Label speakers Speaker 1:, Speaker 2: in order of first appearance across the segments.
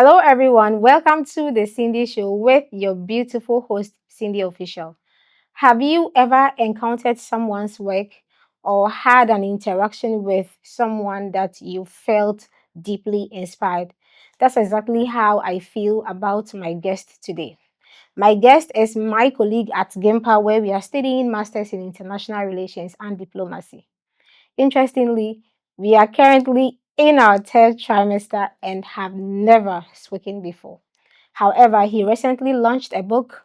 Speaker 1: Hello, everyone. Welcome to the Cindy Show with your beautiful host, Cindy Official. Have you ever encountered someone's work or had an interaction with someone that you felt deeply inspired? That's exactly how I feel about my guest today. My guest is my colleague at GIMPA, where we are studying Masters in International Relations and Diplomacy. Interestingly, we are currently in our third trimester and have never spoken before. However, he recently launched a book,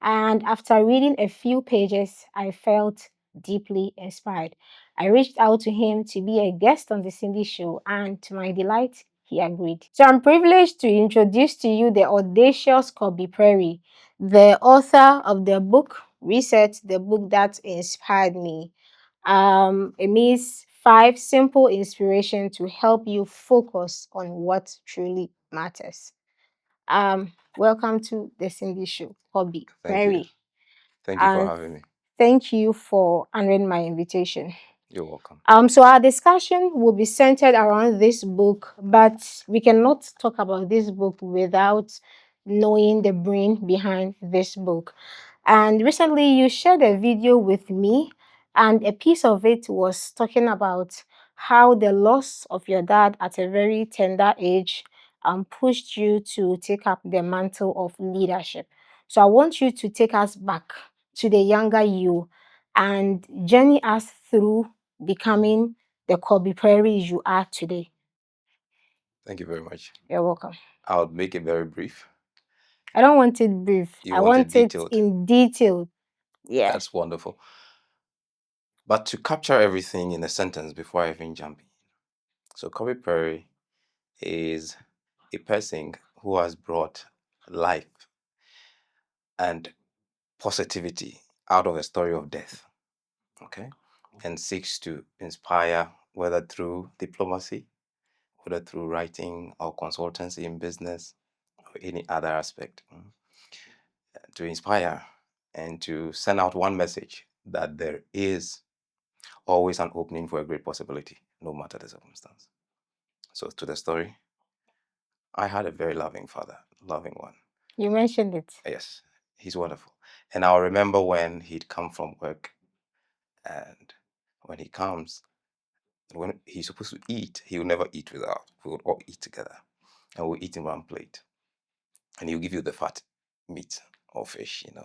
Speaker 1: and after reading a few pages, I felt deeply inspired. I reached out to him to be a guest on the Cindy Show, and to my delight, he agreed. So I'm privileged to introduce to you the audacious Kobby Prairie, the author of the book Reset, the book that inspired me. It means five simple inspiration to help you focus on what truly matters. Welcome to the Cindy Show, Kobby
Speaker 2: Thank you.
Speaker 1: Prairie.
Speaker 2: Thank you for
Speaker 1: And
Speaker 2: having me.
Speaker 1: thank you for honoring my invitation.
Speaker 2: You're welcome.
Speaker 1: So our discussion will be centered around this book, but we cannot talk about this book without knowing the brain behind this book. And recently you shared a video with me, and a piece of it was talking about how the loss of your dad at a very tender age pushed you to take up the mantle of leadership. So I want you to take us back to the younger you and journey us through becoming the Kobby Prairie you are today.
Speaker 2: Thank you very much.
Speaker 1: You're welcome.
Speaker 2: I'll make it very brief.
Speaker 1: I don't want it brief.
Speaker 2: You
Speaker 1: I
Speaker 2: want it
Speaker 1: want it
Speaker 2: detailed.
Speaker 1: in detail. Yeah.
Speaker 2: That's wonderful. But to capture everything in a sentence before I even jump in. So, Kobby Prairie is a person who has brought life and positivity out of a story of death, okay? And seeks to inspire, whether through diplomacy, whether through writing or consultancy in business or any other aspect. To inspire and to send out one message that there is always an opening for a great possibility, no matter the circumstance. So, to the story, I had a very loving father, loving one.
Speaker 1: You mentioned it.
Speaker 2: Yes, he's wonderful. And I'll remember when he'd come from work, and when he comes, when he's supposed to eat, he will never eat without. We would all eat together, and we'll eat in one plate. And he'll give you the fat meat or fish. And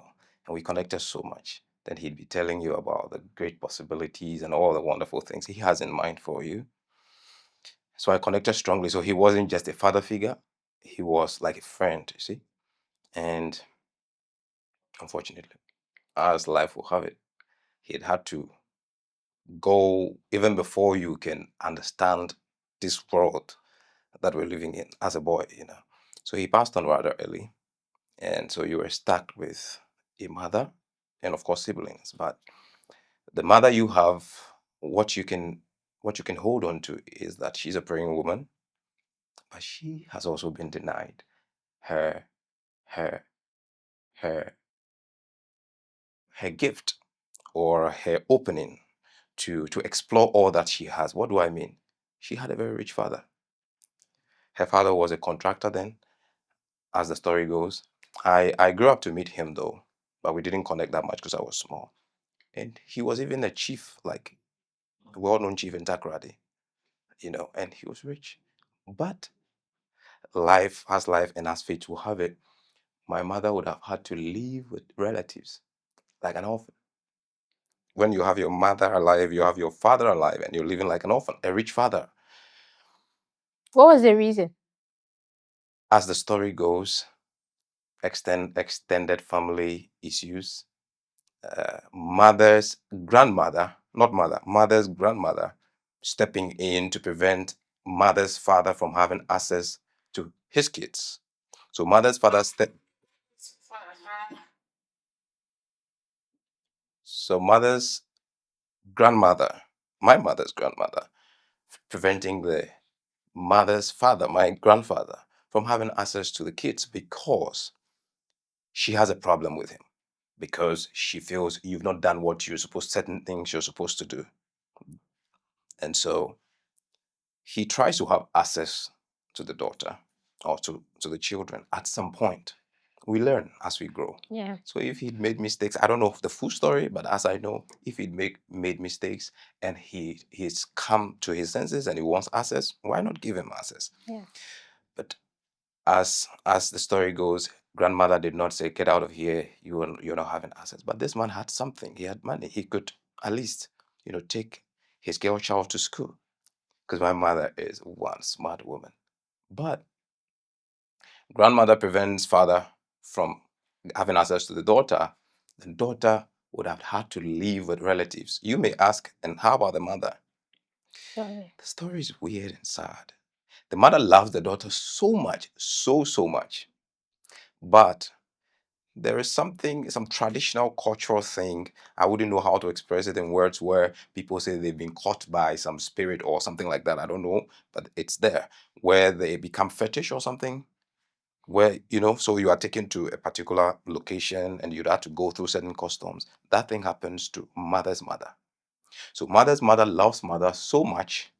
Speaker 2: we connected so much. Then he'd be telling you about the great possibilities and all the wonderful things he has in mind for you. So I connected strongly. So he wasn't just a father figure, he was like a friend, you see. And unfortunately, as life will have it, he'd had to go even before you can understand this world that we're living in as a boy. So he passed on rather early. And so you were stuck with a mother and of course siblings. But the mother you have, what you can hold on to is that she's a praying woman, but she has also been denied her her her her gift or her opening to explore all that she has. What do I mean? She had a very rich father. Her father was a contractor then, as the story goes. I grew up to meet him though, but we didn't connect that much because I was small. And he was even a chief, like a well-known chief in Takrady, and he was rich. But life, as life and as fate will have it, my mother would have had to live with relatives like an orphan. When you have your mother alive, you have your father alive, and you're living like an orphan, a rich father.
Speaker 1: What was the reason?
Speaker 2: As the story goes, extended family issues, mother's grandmother, not mother, mother's grandmother, stepping in to prevent mother's father from having access to his kids. So mother's grandmother, my mother's grandmother, preventing the mother's father, my grandfather, from having access to the kids because she has a problem with him. Because she feels you've not done what certain things you're supposed to do. And so he tries to have access to the daughter. or to the children. At some point, we learn as we grow.
Speaker 1: Yeah.
Speaker 2: So if he'd made mistakes, I don't know the full story, but as I know, if he'd made mistakes and he's come to his senses and he wants access, why not give him access?
Speaker 1: Yeah.
Speaker 2: But as the story goes, grandmother did not say, "Get out of here, you're not having access." But this man had something. He had money. He could at least, take his girl child to school. Because my mother is one smart woman. But grandmother prevents father from having access to the daughter. The daughter would have had to live with relatives. You may ask, and how about the mother?
Speaker 1: Sorry.
Speaker 2: The story is weird and sad. The mother loves the daughter so much, so much. But there is something, some traditional cultural thing. I wouldn't know how to express it in words where people say they've been caught by some spirit or something like that. I don't know, but it's there where they become fetish or something. Where, so you are taken to a particular location and you'd have to go through certain customs. That thing happens to mother's mother. So mother's mother loves mother so much,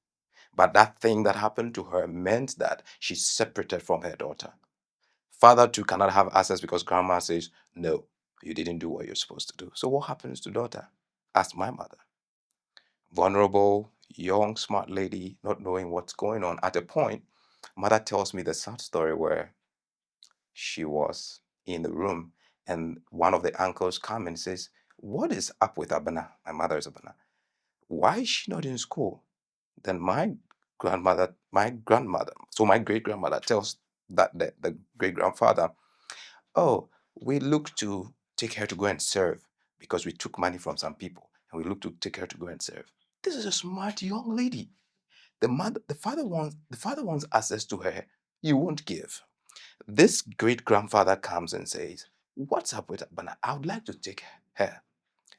Speaker 2: but that thing that happened to her meant that she's separated from her daughter. Father too cannot have access because grandma says, no, you didn't do what you're supposed to do. So what happens to daughter? Ask my mother. Vulnerable, young, smart lady, not knowing what's going on. At a point, mother tells me the sad story where she was in the room and one of the uncles come and says, what is up with Abana? My mother is Abana. Why is she not in school? Then my grandmother, so my great grandmother tells that the great grandfather, oh, we look to take her to go and serve because we took money from some people and we look to take her to go and serve. This is a smart young lady. The father wants access to her. You won't give. This great grandfather comes and says, what's up with Abana? I would like to take her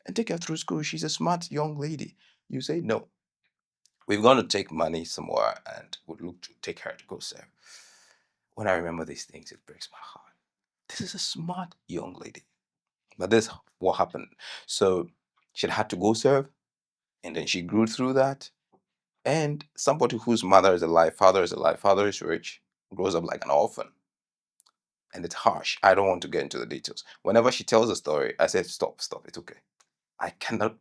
Speaker 2: and take her through school. She's a smart young lady. You say, no, we're going to take money somewhere and would look to take her to go serve. When I remember these things, it breaks my heart. This is a smart young lady. But this what happened. So she had to go serve, and then she grew through that. And somebody whose mother is alive, father is rich, grows up like an orphan. And it's harsh. I don't want to get into the details. Whenever she tells a story, I say, stop, it's okay. I cannot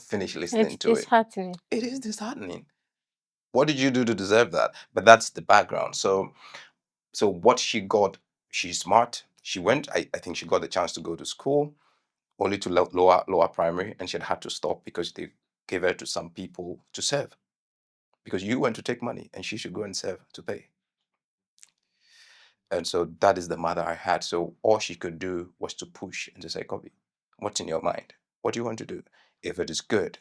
Speaker 2: finish listening
Speaker 1: It's
Speaker 2: to it.
Speaker 1: disheartening.
Speaker 2: It is disheartening. What did you do to deserve that? But that's the background. So what she got, she's smart. She went, I think she got the chance to go to school, only to lower primary, and she had to stop because they gave her to some people to serve. Because you went to take money and she should go and serve to pay. And so that is the mother I had. So all she could do was to push and to say, Kobby, what's in your mind? What do you want to do? If it is good,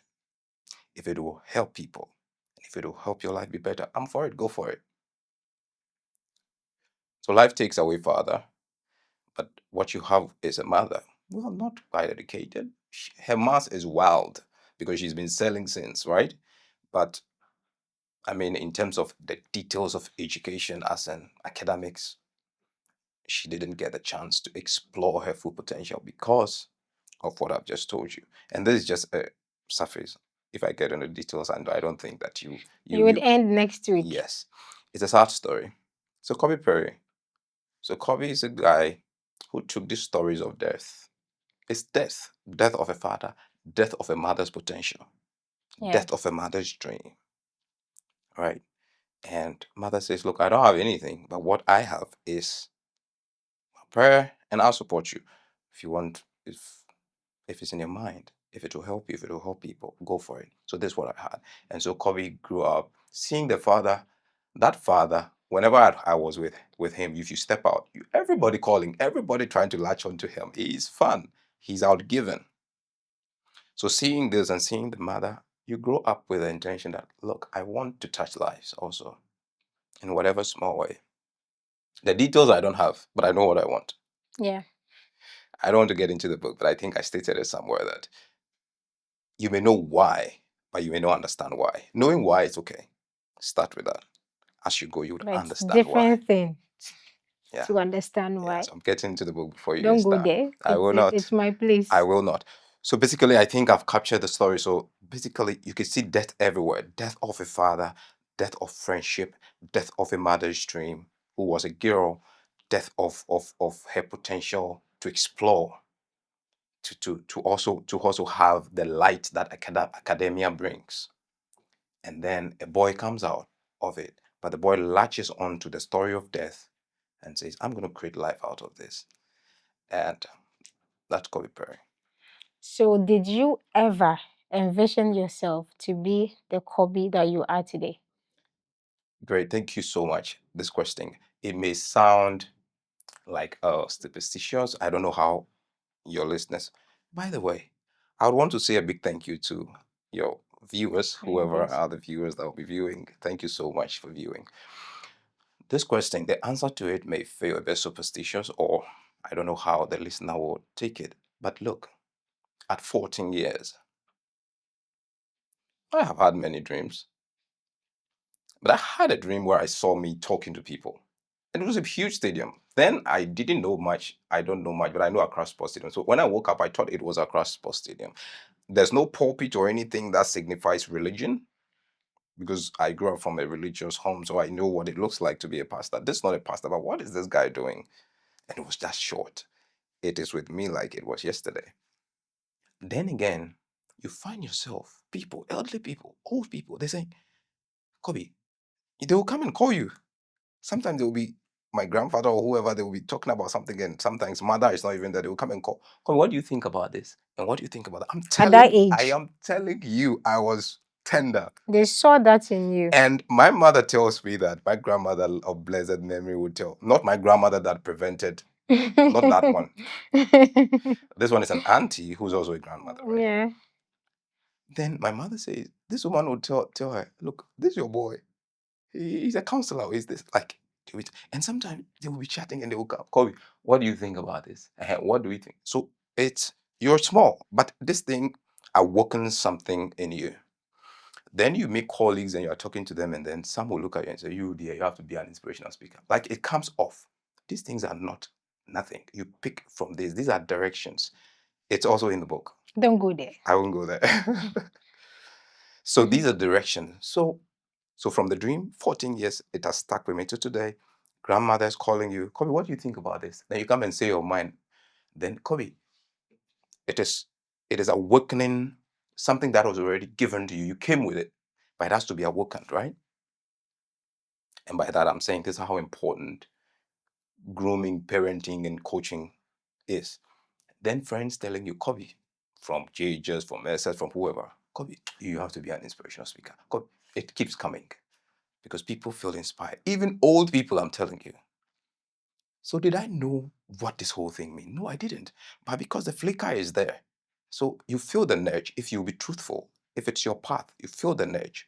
Speaker 2: if it will help people, if it will help your life be better, I'm for it. Go for it. So life takes away father, but what you have is a mother. Well, not quite educated. Her math is wild because she's been selling since, right? But I mean, in terms of the details of education as an academics, she didn't get the chance to explore her full potential because of what I've just told you. And this is just a surface. If I get into details, and I don't think that
Speaker 1: You would
Speaker 2: you
Speaker 1: end next week.
Speaker 2: yes, it's a sad story. So Kobby Prairie. So Kobby is a guy who took these stories of death. It's death of a father, death of a mother's potential,
Speaker 1: Yeah.
Speaker 2: death of a mother's dream, right? And mother says, look, I don't have anything, but what I have is prayer, and I'll support you. If you want, if it's in your mind, if it will help you, if it will help people, go for it. So this is what I had. And so Kobby grew up seeing the father, that father, whenever I was with him, if you step out, everybody calling, everybody trying to latch onto him. He's fun. He's outgiven. So seeing this and seeing the mother, you grow up with the intention that, look, I want to touch lives also in whatever small way. The details I don't have, but I know what I want.
Speaker 1: Yeah.
Speaker 2: I don't want to get into the book, but I think I stated it somewhere that you may know why, but you may not understand why. Knowing why is okay. Start with that. As you go, you would
Speaker 1: But it's
Speaker 2: understand why.
Speaker 1: different thing
Speaker 2: Yeah.
Speaker 1: to understand
Speaker 2: Yeah.
Speaker 1: why.
Speaker 2: So I'm getting into the book before you even
Speaker 1: Don't go
Speaker 2: start.
Speaker 1: there.
Speaker 2: I will
Speaker 1: It's
Speaker 2: not.
Speaker 1: my
Speaker 2: I
Speaker 1: place.
Speaker 2: will not. So basically, I think I've captured the story. So basically, you can see death everywhere. Death of a father, death of friendship, death of a mother's dream, who was a girl, death of her potential to explore, to also have the light that academia brings. And then a boy comes out of it, but the boy latches on to the story of death and says, I'm going to create life out of this. And that's Kobby Prairie.
Speaker 1: So, did you ever envision yourself to be the Kobby that you are today?
Speaker 2: Great. Thank you so much. This question, it may sound like superstitious. I don't know how your listeners. By the way, I would want to say a big thank you to your viewers, whoever
Speaker 1: Yes.
Speaker 2: are the viewers that will be viewing. Thank you so much for viewing. This question, the answer to it may feel a bit superstitious, or I don't know how the listener will take it. But look, at 14 years, I have had many dreams. But I had a dream where I saw me talking to people. And it was a huge stadium. Then I didn't know much. I don't know much, but I know Accra Sports Stadium. So when I woke up, I thought it was Accra Sports Stadium. There's no pulpit or anything that signifies religion because I grew up from a religious home, so I know what it looks like to be a pastor. This is not a pastor, but what is this guy doing? And it was just short. It is with me like it was yesterday. Then again, you find yourself, people, elderly people, old people, they say, Kobby, they will come and call you. Sometimes they will be my grandfather or whoever, they will be talking about something, and sometimes mother is not even there. They will come and call. Kobby, what do you think about this? And what do you think about that?
Speaker 1: At that
Speaker 2: I
Speaker 1: age,
Speaker 2: am telling you, I was tender.
Speaker 1: they saw that in you.
Speaker 2: And my mother tells me that my grandmother of blessed memory would tell, not my grandmother that prevented, not that one. This one is an auntie who's also a grandmother, right?
Speaker 1: Yeah.
Speaker 2: Then my mother says, this woman would tell her, look, this is your boy. He's a counselor. Is this like do it? And sometimes they will be chatting and they will call me. What do you think about this? What do we think? So it's you're small, but this thing awakens something in you. Then you make colleagues and you're talking to them, and then some will look at you and say, you dear, you have to be an inspirational speaker. Like it comes off. These things are not nothing. You pick from this. These are directions. It's also in the book.
Speaker 1: Don't go there.
Speaker 2: I won't go there. So these are directions. So from the dream, 14 years, it has stuck with me to today. Grandmother is calling you, Kobby, what do you think about this? Then you come and say your mind. Then Kobby, it is it is awakening something that was already given to you. You came with it, but it has to be awakened, right? And by that I'm saying this is how important grooming, parenting, and coaching is. Then friends telling you, Kobby, from JJs, from SS, from whoever, Kobby, you have to be an inspirational speaker. Kobby, it keeps coming because people feel inspired. Even old people, I'm telling you. So did I know what this whole thing means? No, I didn't. But because the flicker is there, so you feel the nudge. If you be truthful, if it's your path, you feel the nudge.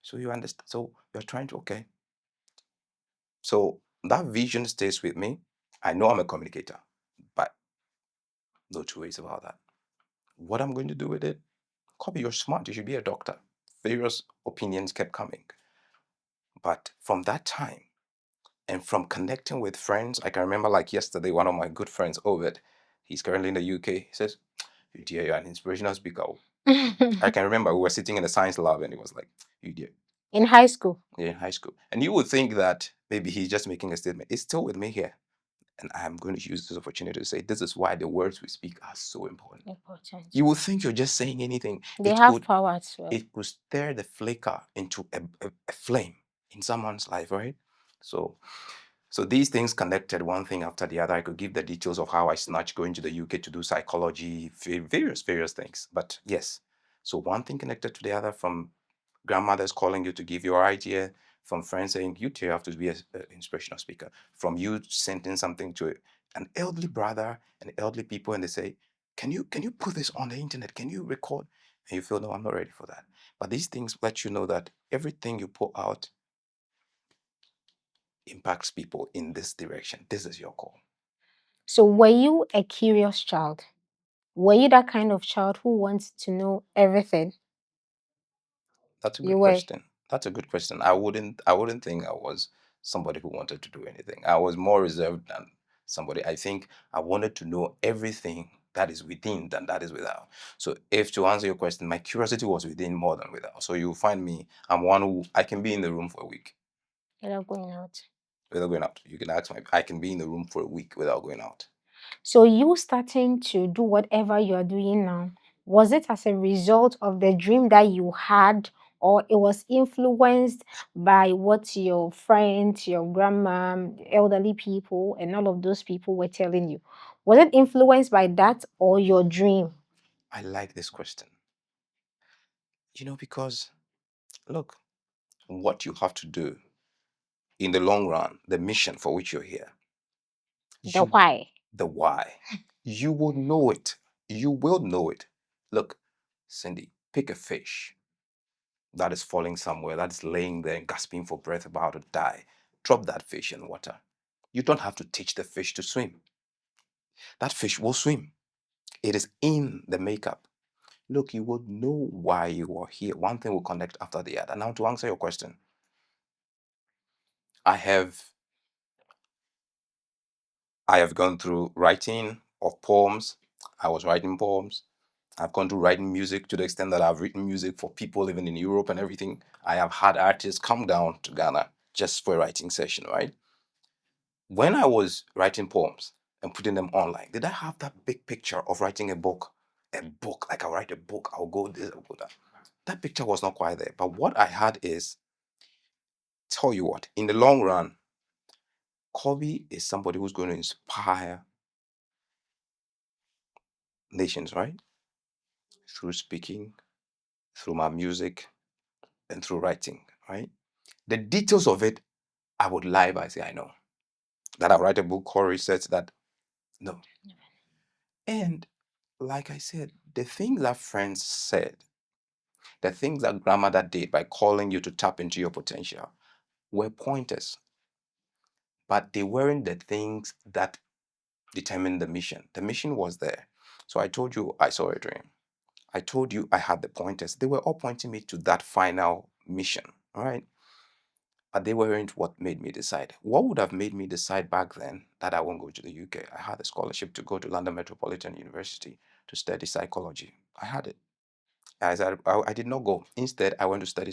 Speaker 2: So you understand. So you're trying to okay. So that vision stays with me. I know I'm a communicator, but no two ways about that. What I'm going to do with it? Kobby, you're smart. You should be a doctor. Various opinions kept coming. But from that time, and from connecting with friends, I can remember like yesterday, one of my good friends, Ovid, he's currently in the UK. He says, "You dear, you're an inspirational speaker." I can remember we were sitting in the science lab and he was like, "You dear."
Speaker 1: In high school.
Speaker 2: Yeah, in high school. And you would think that maybe he's just making a statement. It's still with me here. And I'm going to use this opportunity to say this is why the words we speak are so important.
Speaker 1: Important.
Speaker 2: You would think you're just saying anything.
Speaker 1: They have power as well.
Speaker 2: It could stir the flicker into a flame in someone's life, right? So these things connected one thing after the other. I could give the details of how I snatched going to the UK to do psychology, various things. But yes, so one thing connected to the other from grandmothers calling you to give your idea, from friends saying you too have to be an inspirational speaker, from you sending something to an elderly brother and elderly people and they say, can you put this on the internet? Can you record? And you feel no, I'm not ready for that. But these things let you know that everything you put out impacts people in this direction. This is your call.
Speaker 1: So, were you a curious child? Were you that kind of child who wants to know everything?
Speaker 2: That's a
Speaker 1: You
Speaker 2: good
Speaker 1: were.
Speaker 2: question. That's a good question. I wouldn't think I was somebody who wanted to do anything. I was more reserved than somebody. I think I wanted to know everything that is within than that is without. So if to answer your question, my curiosity was within more than without. So you'll find me, I'm one who I can be in the room for a week.
Speaker 1: You're not going out.
Speaker 2: without going out. You can ask my, I can be in the room for a week without going out.
Speaker 1: So you starting to do whatever you're doing now, was it as a result of the dream that you had, or it was influenced by what your friends, your grandma, elderly people, and all of those people were telling you? Was it influenced by that or your dream?
Speaker 2: I like this question. Because look, what you have to do in the long run, the mission for which you're here,
Speaker 1: The
Speaker 2: you,
Speaker 1: why?
Speaker 2: the why, you will know it. You will know it. Look, Cindy, pick a fish that is falling somewhere, that is laying there and gasping for breath, about to die. Drop that fish in water. You don't have to teach the fish to swim. That fish will swim. It is in the makeup. Look, you will know why you are here. One thing will connect after the other. Now, to answer your question, I have I have gone through writing of poems. I was writing poems. I've gone through writing music to the extent that I've written music for people even in Europe and everything. I have had artists come down to Ghana just for a writing session, right? When I was writing poems and putting them online, did I have that big picture of writing a book? A book, like I'll write a book, I'll go this, I'll go that. That picture was not quite there. But what I had is, tell you what, in the long run, Kobby is somebody who's going to inspire nations, right? Through speaking, through my music, and through writing, right? The details of it, I would lie by say I know. That I write a book called Research, that no. And like I said, the things that friends said, the things that grandmother did by calling you to tap into your potential were pointers, but they weren't the things that determined the mission. The mission was there. So I told you I saw a dream. I told you I had the pointers. They were all pointing me to that final mission, all right? But they weren't what made me decide. What would have made me decide back then that I won't go to the UK? I had a scholarship to go to London Metropolitan University to study psychology. I had it. As I did not go. Instead, I went to study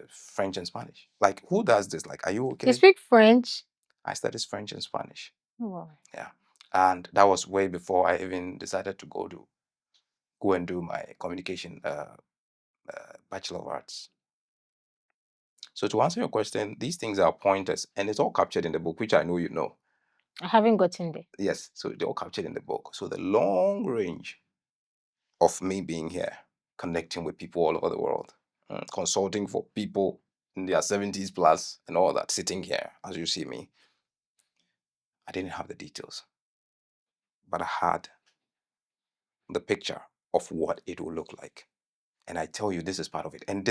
Speaker 2: French and Spanish. Like, who does this? Like, are you
Speaker 1: You
Speaker 2: okay?
Speaker 1: speak French?
Speaker 2: I studied French and Spanish.
Speaker 1: Wow.
Speaker 2: Yeah. And that was way before I even decided to go and do my communication Bachelor of Arts. So to answer your question, these things are pointers, and it's all captured in the book, which I know you know.
Speaker 1: I haven't gotten there.
Speaker 2: Yes, so they're all captured in the book. So the long range of me being here, connecting with people all over the world, consulting for people in their 70s plus and all that, sitting here as you see me, I didn't have the details, but I had the picture of what it will look like. And I tell you, this is part of it. And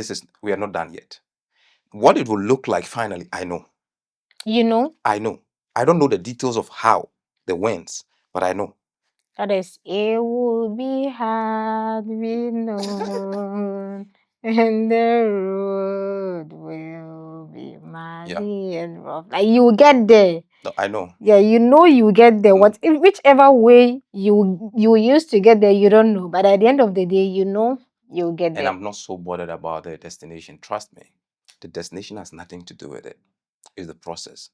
Speaker 2: we are not done yet. What it will look like finally, I know.
Speaker 1: You know,
Speaker 2: I know. I don't know the details of how, the whens, but I know.
Speaker 1: that is, it would be hard, we know, and the road will be
Speaker 2: Yeah.
Speaker 1: muddy and rough. Like, you will get there.
Speaker 2: No, I know.
Speaker 1: Yeah, you know you will get there.
Speaker 2: Mm.
Speaker 1: Whichever way you used to get there, you don't know. But at the end of the day, you know you'll get
Speaker 2: And
Speaker 1: there.
Speaker 2: I'm not so bothered about the destination. Trust me. The destination has nothing to do with it. It's the process.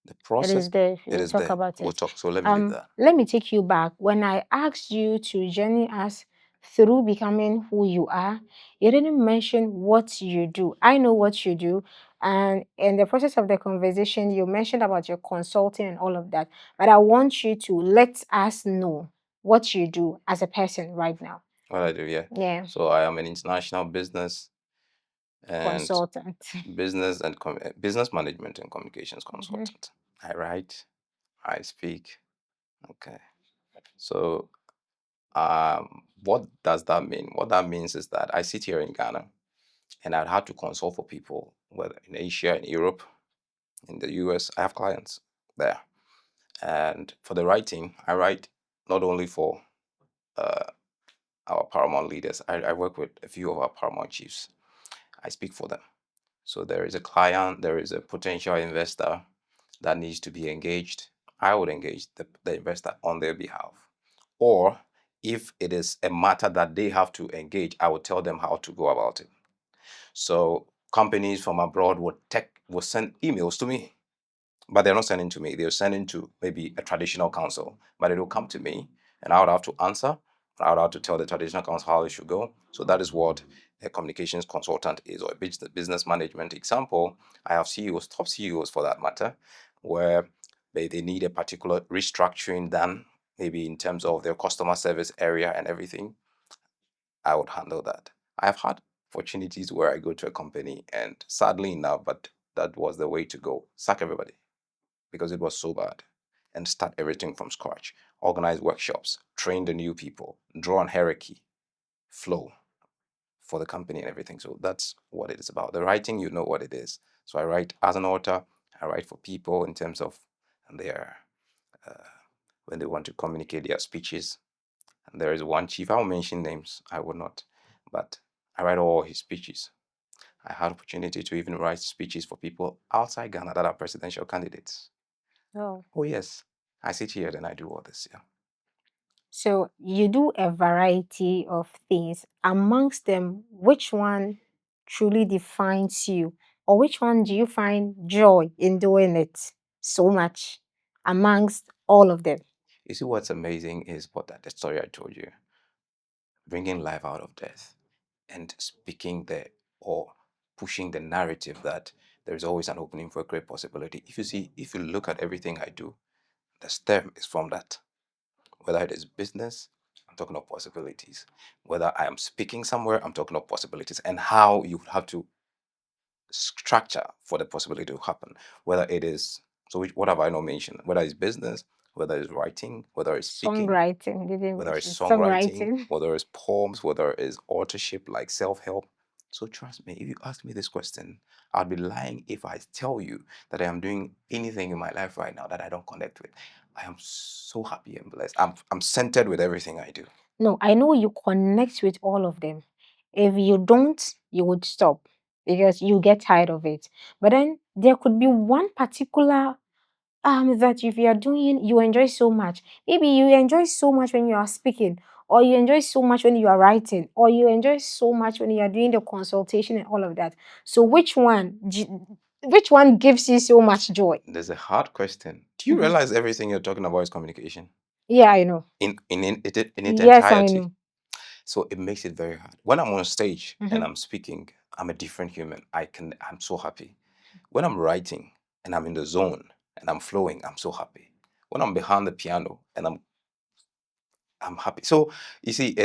Speaker 2: The
Speaker 1: It is
Speaker 2: process,
Speaker 1: there.
Speaker 2: it
Speaker 1: We'll
Speaker 2: is
Speaker 1: talk
Speaker 2: there.
Speaker 1: about
Speaker 2: We'll
Speaker 1: it.
Speaker 2: talk. So let me leave that.
Speaker 1: Let me take you back. When I asked you to journey us through becoming who you are, you didn't mention what you do. I know what you do. And in the process of the conversation, you mentioned about your consulting and all of that. But I want you to let us know what you do as a person right now.
Speaker 2: What I do, yeah.
Speaker 1: Yeah,
Speaker 2: So I am an international and
Speaker 1: consultant.
Speaker 2: business management and communications
Speaker 1: Mhm.
Speaker 2: consultant. I write, I speak. Okay. So what does that mean? What that means is that I sit here in Ghana and I'd have to consult for people, whether in Asia, in Europe, in the US. I have clients there. And for the writing, I write not only for uh, our paramount leaders, I work with a few of our paramount chiefs. I speak for them. So there is a client, there is a potential investor that needs to be engaged. I would engage the investor on their behalf. Or if it is a matter that they have to engage, I would tell them how to go about it. So companies from abroad would send emails to me but they're not sending to me. They're sending to maybe a traditional council, but it'll come to me, and I would have to answer. I would have to tell the traditional council how it should go. So that is what a communications consultant is, or a business management example. I have CEOs, top CEOs for that matter, where they need a particular restructuring done, maybe in terms of their customer service area and everything. I would handle that. I have had opportunities where I go to a company and sadly enough, but that was the way to go. Sack everybody because it was so bad, and start everything from scratch. Organize workshops, train the new people, draw on hierarchy, flow for the company and everything. So that's what it is about. The writing, you know what it is. So I write as an author, I write for people in terms of their, uh, when they want to communicate their speeches. And there is one chief, I'll mention names, I will not, but I write all his speeches. I had opportunity to even write speeches for people outside Ghana that are presidential candidates.
Speaker 1: Oh.
Speaker 2: Oh yes, I sit here and I do all this. Yeah.
Speaker 1: So you do a variety of things. Amongst them, which one truly defines you? Or which one do you find joy in doing it so much amongst all of them?
Speaker 2: You see, what's amazing is what that the story I told you, bringing life out of death and speaking the or pushing the narrative that there is always an opening for a great possibility. If you look at everything I do, the stem is from that. Whether it is business, I'm talking of possibilities. Whether I am speaking somewhere, I'm talking of possibilities and how you have to structure for the possibility to happen. Whether it is, what have I not mentioned? Whether it's business, whether it's writing, whether it's speaking,
Speaker 1: Songwriting, didn't
Speaker 2: whether it's
Speaker 1: mention
Speaker 2: songwriting,
Speaker 1: songwriting.
Speaker 2: whether it's poems, whether it's authorship like self-help. So trust me, if you ask me this question, I'd be lying if I tell you that I am doing anything in my life right now that I don't connect with. I am so happy and blessed. I'm centered with everything I do.
Speaker 1: No, I know you connect with all of them. If you don't, you would stop because you get tired of it. But then there could be one particular that if you are doing, you enjoy so much. Maybe you enjoy so much when you are speaking, or you enjoy so much when you are writing, or you enjoy so much when you are doing the consultation and all of that. So which one gives you so much joy?
Speaker 2: There's a hard question. Do you
Speaker 1: Mhm.
Speaker 2: realize everything you're talking about is communication
Speaker 1: Yeah, I know.
Speaker 2: in its
Speaker 1: Yes, I
Speaker 2: entirety?
Speaker 1: know.
Speaker 2: So it makes it very hard. When I'm on stage and
Speaker 1: Mhm.
Speaker 2: I'm speaking, I'm a different human. I'm so happy. When I'm writing and I'm in the zone and I'm flowing, I'm so happy. When I'm behind the piano and I'm happy. So you see,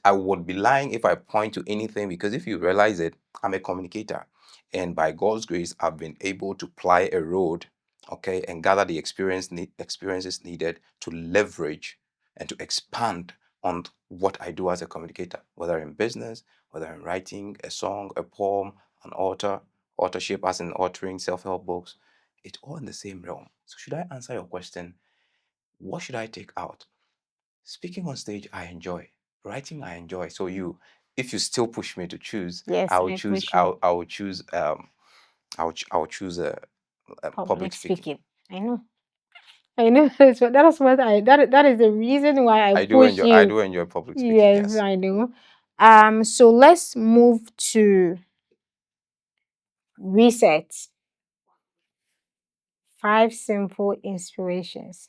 Speaker 2: I would be lying if I point to anything, because if you realize it, I'm a communicator, and by God's grace, I've been able to ply a road, okay, and gather the experiences needed to leverage and to expand on what I do as a communicator, whether in business, whether in writing a song, a poem, an authorship, as in authoring self-help books. It's all in the same realm. So should I answer your question? What should I take out? Speaking on stage, I enjoy. Writing, I enjoy. So if you still push me to choose,
Speaker 1: Yes, I push you.
Speaker 2: I will choose. I will choose public
Speaker 1: Public
Speaker 2: speaking.
Speaker 1: speaking. I know. I know. That is the reason why I push
Speaker 2: I
Speaker 1: you.
Speaker 2: do enjoy public speaking.
Speaker 1: Yes,
Speaker 2: Yes.
Speaker 1: I know. So let's move to reset. 5 simple inspirations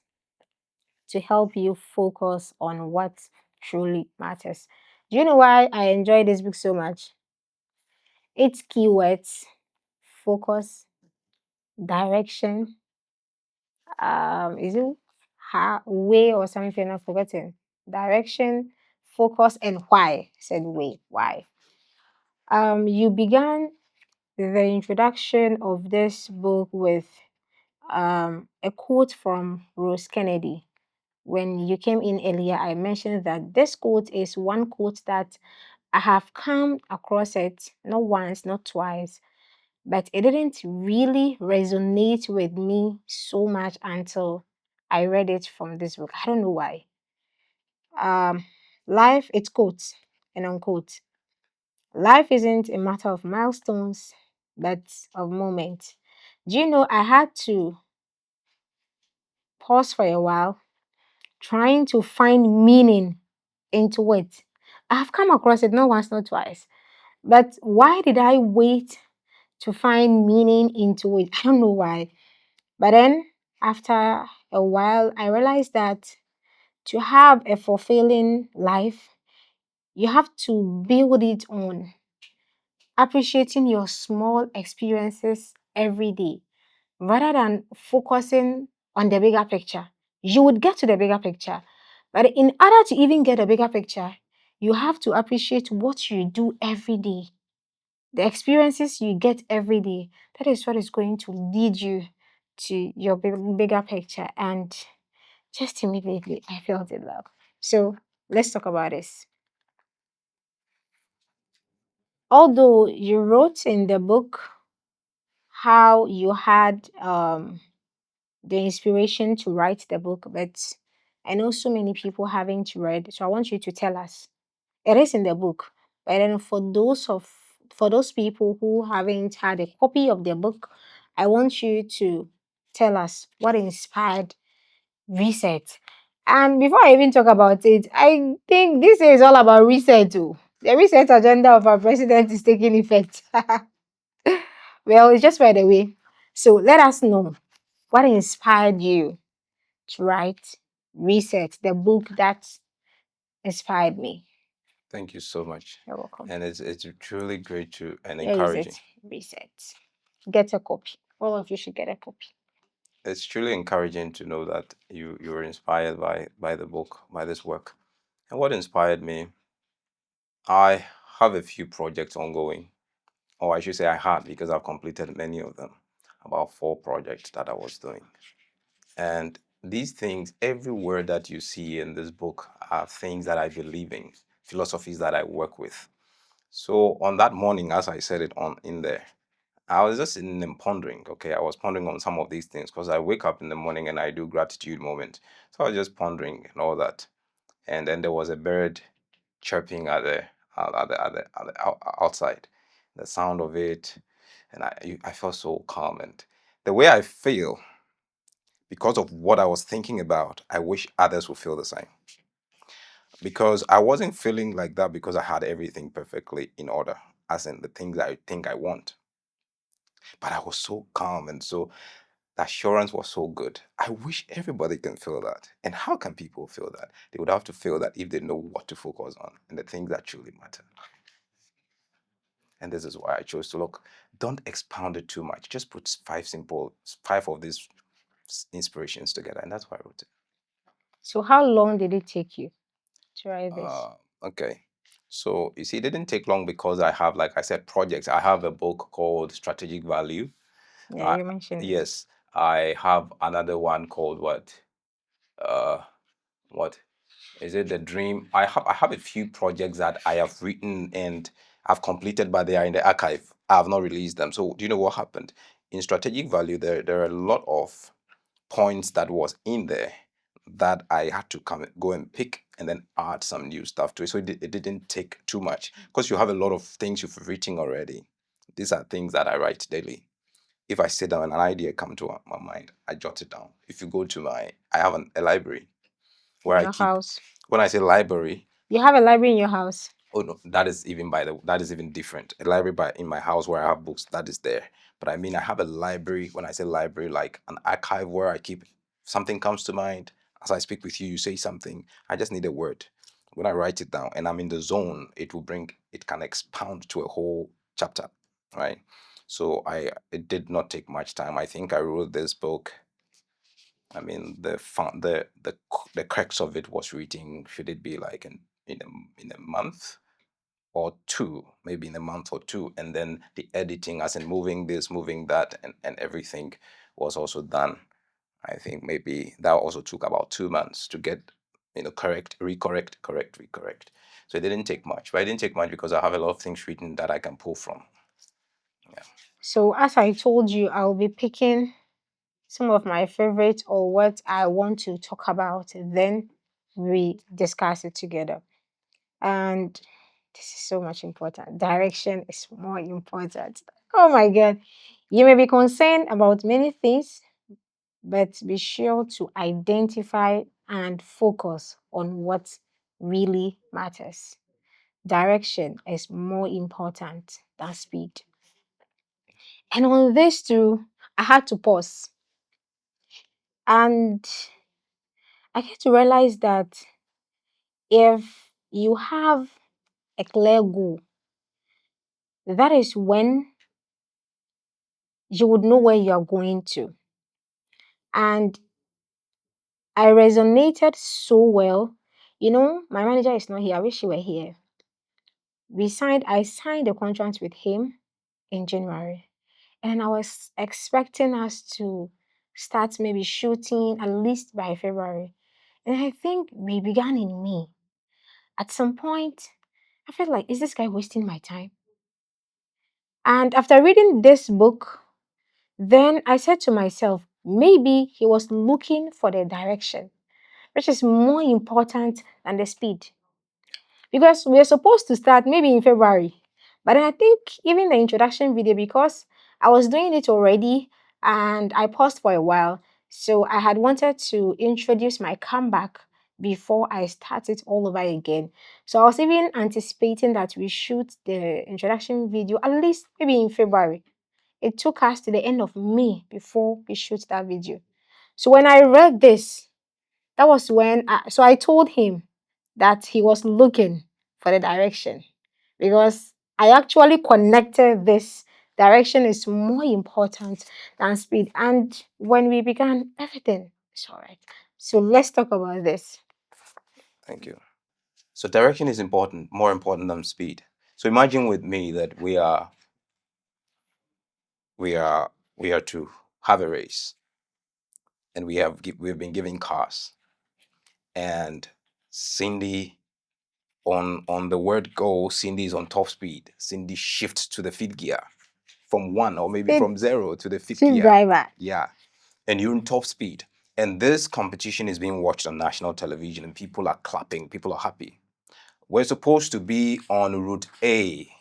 Speaker 1: to help you focus on what truly matters. Do you know why I enjoy this book so much? Its keywords: focus, direction, is it way or something? I've forgotten. Direction, focus, and why. I said way, why. You began the introduction of this book with a quote from Rose Kennedy. When you came in earlier, I mentioned that this quote is one quote that I have come across it not once, not twice, but it didn't really resonate with me so much until I read it from this book. I don't know why. Um, life, it's quotes and unquote. Life isn't a matter of milestones, but of moments. Do you know I had to pause for a while trying to find meaning into it. I've come across it not once, not twice. But why did I wait to find meaning into it? I don't know why. But then after a while, I realized that to have a fulfilling life, you have to build it on appreciating your small experiences every day rather than focusing on the bigger picture. You would get to the bigger picture. But in order to even get a bigger picture, you have to appreciate what you do every day. The experiences you get every day, that is what is going to lead you to your bigger picture. And just immediately, I felt in love. So let's talk about this. Although you wrote in the book how you had the inspiration to write the book, but I know so many people haven't read. So I want you to tell us. It is in the book, but then for those people who haven't had a copy of the book, I want you to tell us what inspired reset. And before I even talk about it, I think this is all about reset too. The reset agenda of our president is taking effect. Well, it's just by the way. So let us know what inspired you to write Reset, the book that inspired me.
Speaker 2: Thank you so much.
Speaker 1: You're welcome.
Speaker 2: And it's truly great to and
Speaker 1: Here is
Speaker 2: encouraging.
Speaker 1: it. Reset. Get a copy. All of you should get a copy.
Speaker 2: It's truly encouraging to know that you were inspired by the book, by this work. And what inspired me, I have a few projects ongoing, or I should say I had because I've completed many of them, about 4 projects that I was doing. And these things, every word that you see in this book are things that I believe in, philosophies that I work with. So on that morning, as I said it on in there, I was just in them pondering. Okay, I was pondering on some of these things because I wake up in the morning and I do gratitude moment. So I was just pondering and all that. And then there was a bird chirping outside. The sound of it, and I felt so calm. And the way I feel because of what I was thinking about, I wish others would feel the same. Because I wasn't feeling like that because I had everything perfectly in order, as in the things I think I want. But I was so calm, and so the assurance was so good. I wish everybody can feel that. And how can people feel that? They would have to feel that if they know what to focus on and the things that truly matter. And this is why I chose to look. Don't expound it too much. Just put five of these inspirations together, and that's why I wrote it.
Speaker 1: So how long did it take you to write this?
Speaker 2: Okay. So you see, it didn't take long because I have, like I said, projects. I have a book called Strategic Value.
Speaker 1: Yeah,
Speaker 2: I
Speaker 1: you mentioned it.
Speaker 2: yes, I have another one called what? Uh, what is it? The Dream. I have a few projects that I have written and I've completed, but they are in the archive. I have not released them. So do you know what happened? In Strategic Value, there are a lot of points that was in there that I had to come go and pick and then add some new stuff to it. So it didn't take too much because you have a lot of things you've written already. These are things that I write daily. If I sit down and an idea come to my mind, I jot it down. If you go to I have a library where
Speaker 1: In
Speaker 2: I
Speaker 1: your
Speaker 2: keep.
Speaker 1: house.
Speaker 2: When I say library,
Speaker 1: You have a library in your house.
Speaker 2: oh no, that is even different. A library by in my house where I have books, that is there. But I mean I have a library, when I say library, like an archive where I keep something comes to mind. As I speak with you, you say something. I just need a word. When I write it down and I'm in the zone, it can expound to a whole chapter. Right. So it did not take much time. I think I wrote this book. I mean, the crux of it was reading. Should it be like in a month? Or two, maybe in a month or two, and then the editing, as in moving this, moving that, and everything was also done. I think maybe that also took about 2 months to get, correct, recorrect, correct, recorrect. So it didn't take much, but it didn't take much because I have a lot of things written that I can pull from. Yeah.
Speaker 1: So as I told you, I'll be picking some of my favorites or what I want to talk about, then we discuss it together. And this is so much important. Direction is more important. Oh my God. You may be concerned about many things, but be sure to identify and focus on what really matters. Direction is more important than speed. And on this too, I had to pause And I get to realize that if you have a clear goal, that is when you would know where you are going to. And I resonated so well. My manager is not here. I wish she were here. I signed a contract with him in January. And I was expecting us to start maybe shooting at least by February. And I think we began in May. At some point, I felt like, is this guy wasting my time? And after reading this book, then I said to myself, maybe he was looking for the direction, which is more important than the speed. Because we're supposed to start maybe in February. But then I think even the introduction video, because I was doing it already and I paused for a while. So I had wanted to introduce my comeback before I start it all over again. So I was even anticipating that we shoot the introduction video at least maybe in February. It took us to the end of May before we shoot that video. So when I read this, that was when I told him that he was looking for the direction, because I actually connected this. Direction is more important than speed. And when we began, everything is all right. So let's talk about this.
Speaker 2: Thank you. So direction is important, more important than speed. So imagine with me that we are we are to have a race, and we've been given cars, and Cindy on the word go, Cindy is on top speed. Cindy shifts to the fifth gear from one, or maybe
Speaker 1: Speed,
Speaker 2: from zero to the fifth
Speaker 1: chief
Speaker 2: gear.
Speaker 1: driver.
Speaker 2: Yeah. And you're in top speed. And this competition is being watched on national television, and people are clapping, people are happy. We're supposed to be on route A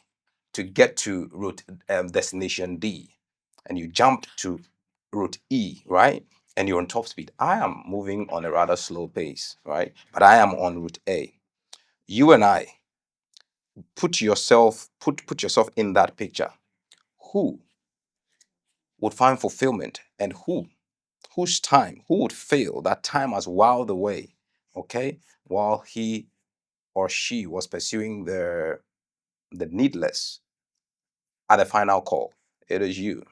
Speaker 2: to get to route destination D, and you jumped to route E, right? And you're on top speed. I am moving on a rather slow pace, right? But I am on route A. You and I, put yourself in that picture. Who would find fulfillment, and who would feel that time has whiled away, okay, while he or she was pursuing the needless at the final call? It is you.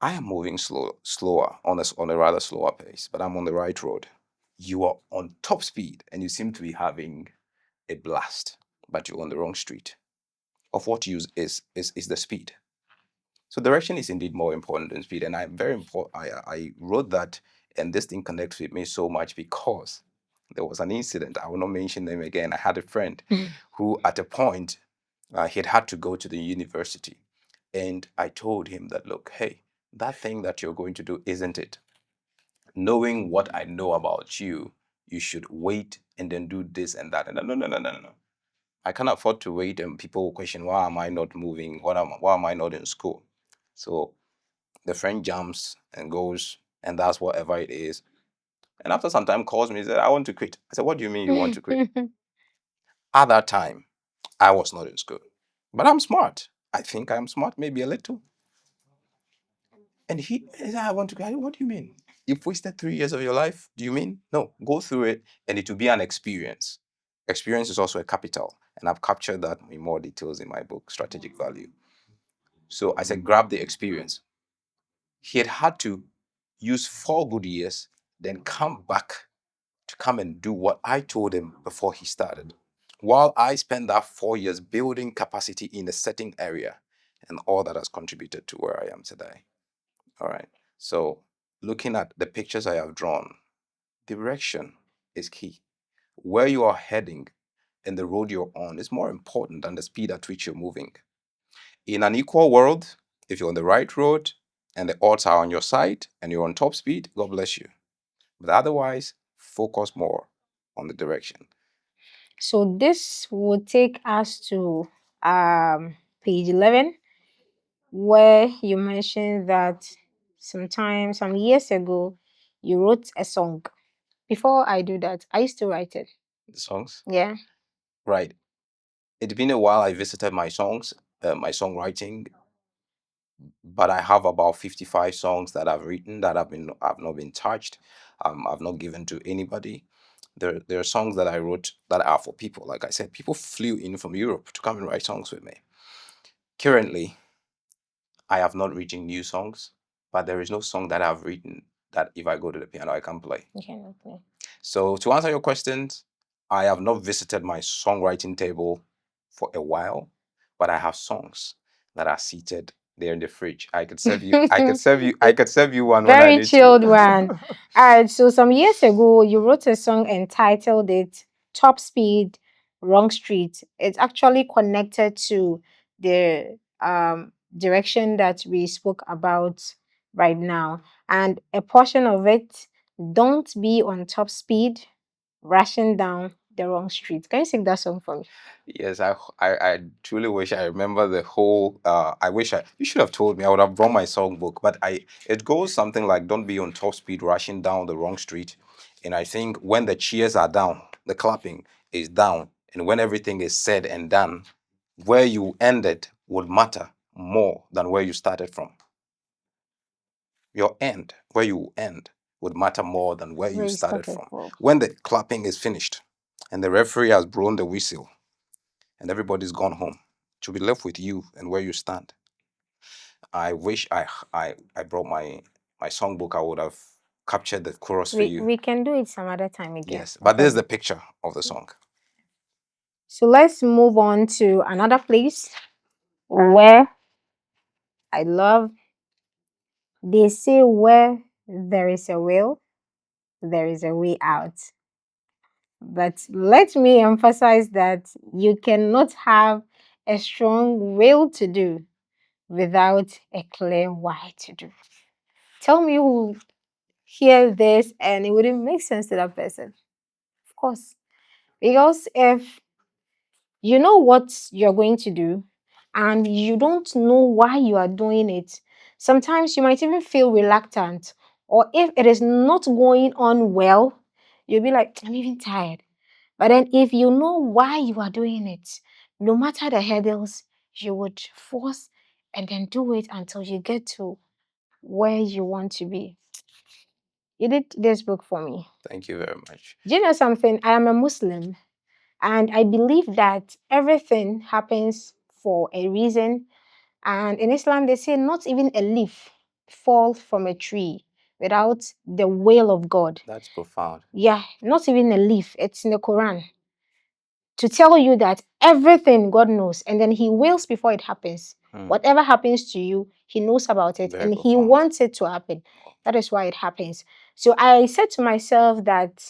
Speaker 2: I am moving slower on a rather slower pace, but I'm on the right road. You are on top speed and you seem to be having a blast, but you're on the wrong street. Of what use is the speed? So direction is indeed more important than speed, and I'm very important. I wrote that, and this thing connects with me so much because there was an incident. I will not mention them again. I had a friend who, at a point, he'd had to go to the university, and I told him that, look, hey, that thing that you're going to do isn't it. Knowing what I know about you, you should wait and then do this and that. And no, no, no, no, no, no. I can't afford to wait, and people will question, why am I not moving? Why am I not in school? So the friend jumps and goes and does whatever it is. And after some time calls me and said, I want to quit. I said, what do you mean you want to quit? At that time, I was not in school. But I'm smart. I think I'm smart, maybe a little. And he said, I want to quit. What do you mean? You've wasted 3 years of your life? Do you mean? No, go through it and it will be an experience. Experience is also a capital. And I've captured that in more details in my book, Strategic Value. So I said, grab the experience. He had to use 4 good years, then come back to come and do what I told him before he started. While I spent that 4 years building capacity in a certain area, and all that has contributed to where I am today. All right. So, looking at the pictures I have drawn, direction is key. Where you are heading and the road you're on is more important than the speed at which you're moving. In an equal world, if you're on the right road and the odds are on your side and you're on top speed, God bless you. But otherwise, focus more on the direction.
Speaker 1: So this would take us to page 11, where you mentioned that some years ago, you wrote a song. Before I do that, I used to write it.
Speaker 2: The songs?
Speaker 1: Yeah.
Speaker 2: Right. It's been a while I visited my songs, my songwriting, but I have about 55 songs that I've written that I've not been touched. I've not given to anybody. There are songs that I wrote that are for people. Like I said, people flew in from Europe to come and write songs with me. Currently, I have not written new songs, but there is no song that I've written that if I go to the piano, I can play.
Speaker 1: You cannot play.
Speaker 2: So to answer your questions, I have not visited my songwriting table for a while, but I have songs that are seated there in the fridge. I could serve you. I could serve you. I could serve you one when I
Speaker 1: Very
Speaker 2: need to.
Speaker 1: chilled one. All right, so some years ago, you wrote a song entitled it Top Speed, Wrong Street. It's actually connected to the direction that we spoke about right now. And a portion of it, don't be on top speed, rushing down the wrong street. Can you sing that song for me?
Speaker 2: Yes, I truly wish I remember the whole. I wish you should have told me. I would have brought my songbook. But it goes something like, "Don't be on top speed, rushing down the wrong street." And I think when the cheers are down, the clapping is down, and when everything is said and done, where you ended would matter more than where you started from. Your end, where you end, would matter more than where you
Speaker 1: Where you
Speaker 2: started
Speaker 1: started
Speaker 2: from.
Speaker 1: from.
Speaker 2: When the clapping is finished, and the referee has blown the whistle and everybody's gone home, to be left with you and where you stand. I wish I brought my songbook. I would have captured the chorus for you.
Speaker 1: We can do it some other time again.
Speaker 2: Yes,
Speaker 1: No
Speaker 2: but this is the
Speaker 1: problem.
Speaker 2: picture of the song.
Speaker 1: So let's move on to another place where I love. They say where there is a will, there is a way out. But let me emphasize that you cannot have a strong will to do without a clear why to do. Tell me who hear this and it wouldn't make sense to that person. Of course. Because if you know what you're going to do and you don't know why you are doing it, sometimes you might even feel reluctant. Or if it is not going on well, you'll be like, I'm even tired. But then if you know why you are doing it, no matter the hurdles, you would force and then do it until you get to where you want to be. You did this book for me.
Speaker 2: Thank you very much.
Speaker 1: Do you know something? I am a Muslim and I believe that everything happens for a reason. And in Islam, they say not even a leaf falls from a tree without the will of God.
Speaker 2: That's profound.
Speaker 1: Yeah, not even a leaf. It's in the Quran to tell you that everything God knows and then He wills before it happens.
Speaker 2: Hmm,
Speaker 1: Whatever happens to you, He knows about it
Speaker 2: very
Speaker 1: and He
Speaker 2: profound.
Speaker 1: wants it to happen. That is why it happens. So I said to myself that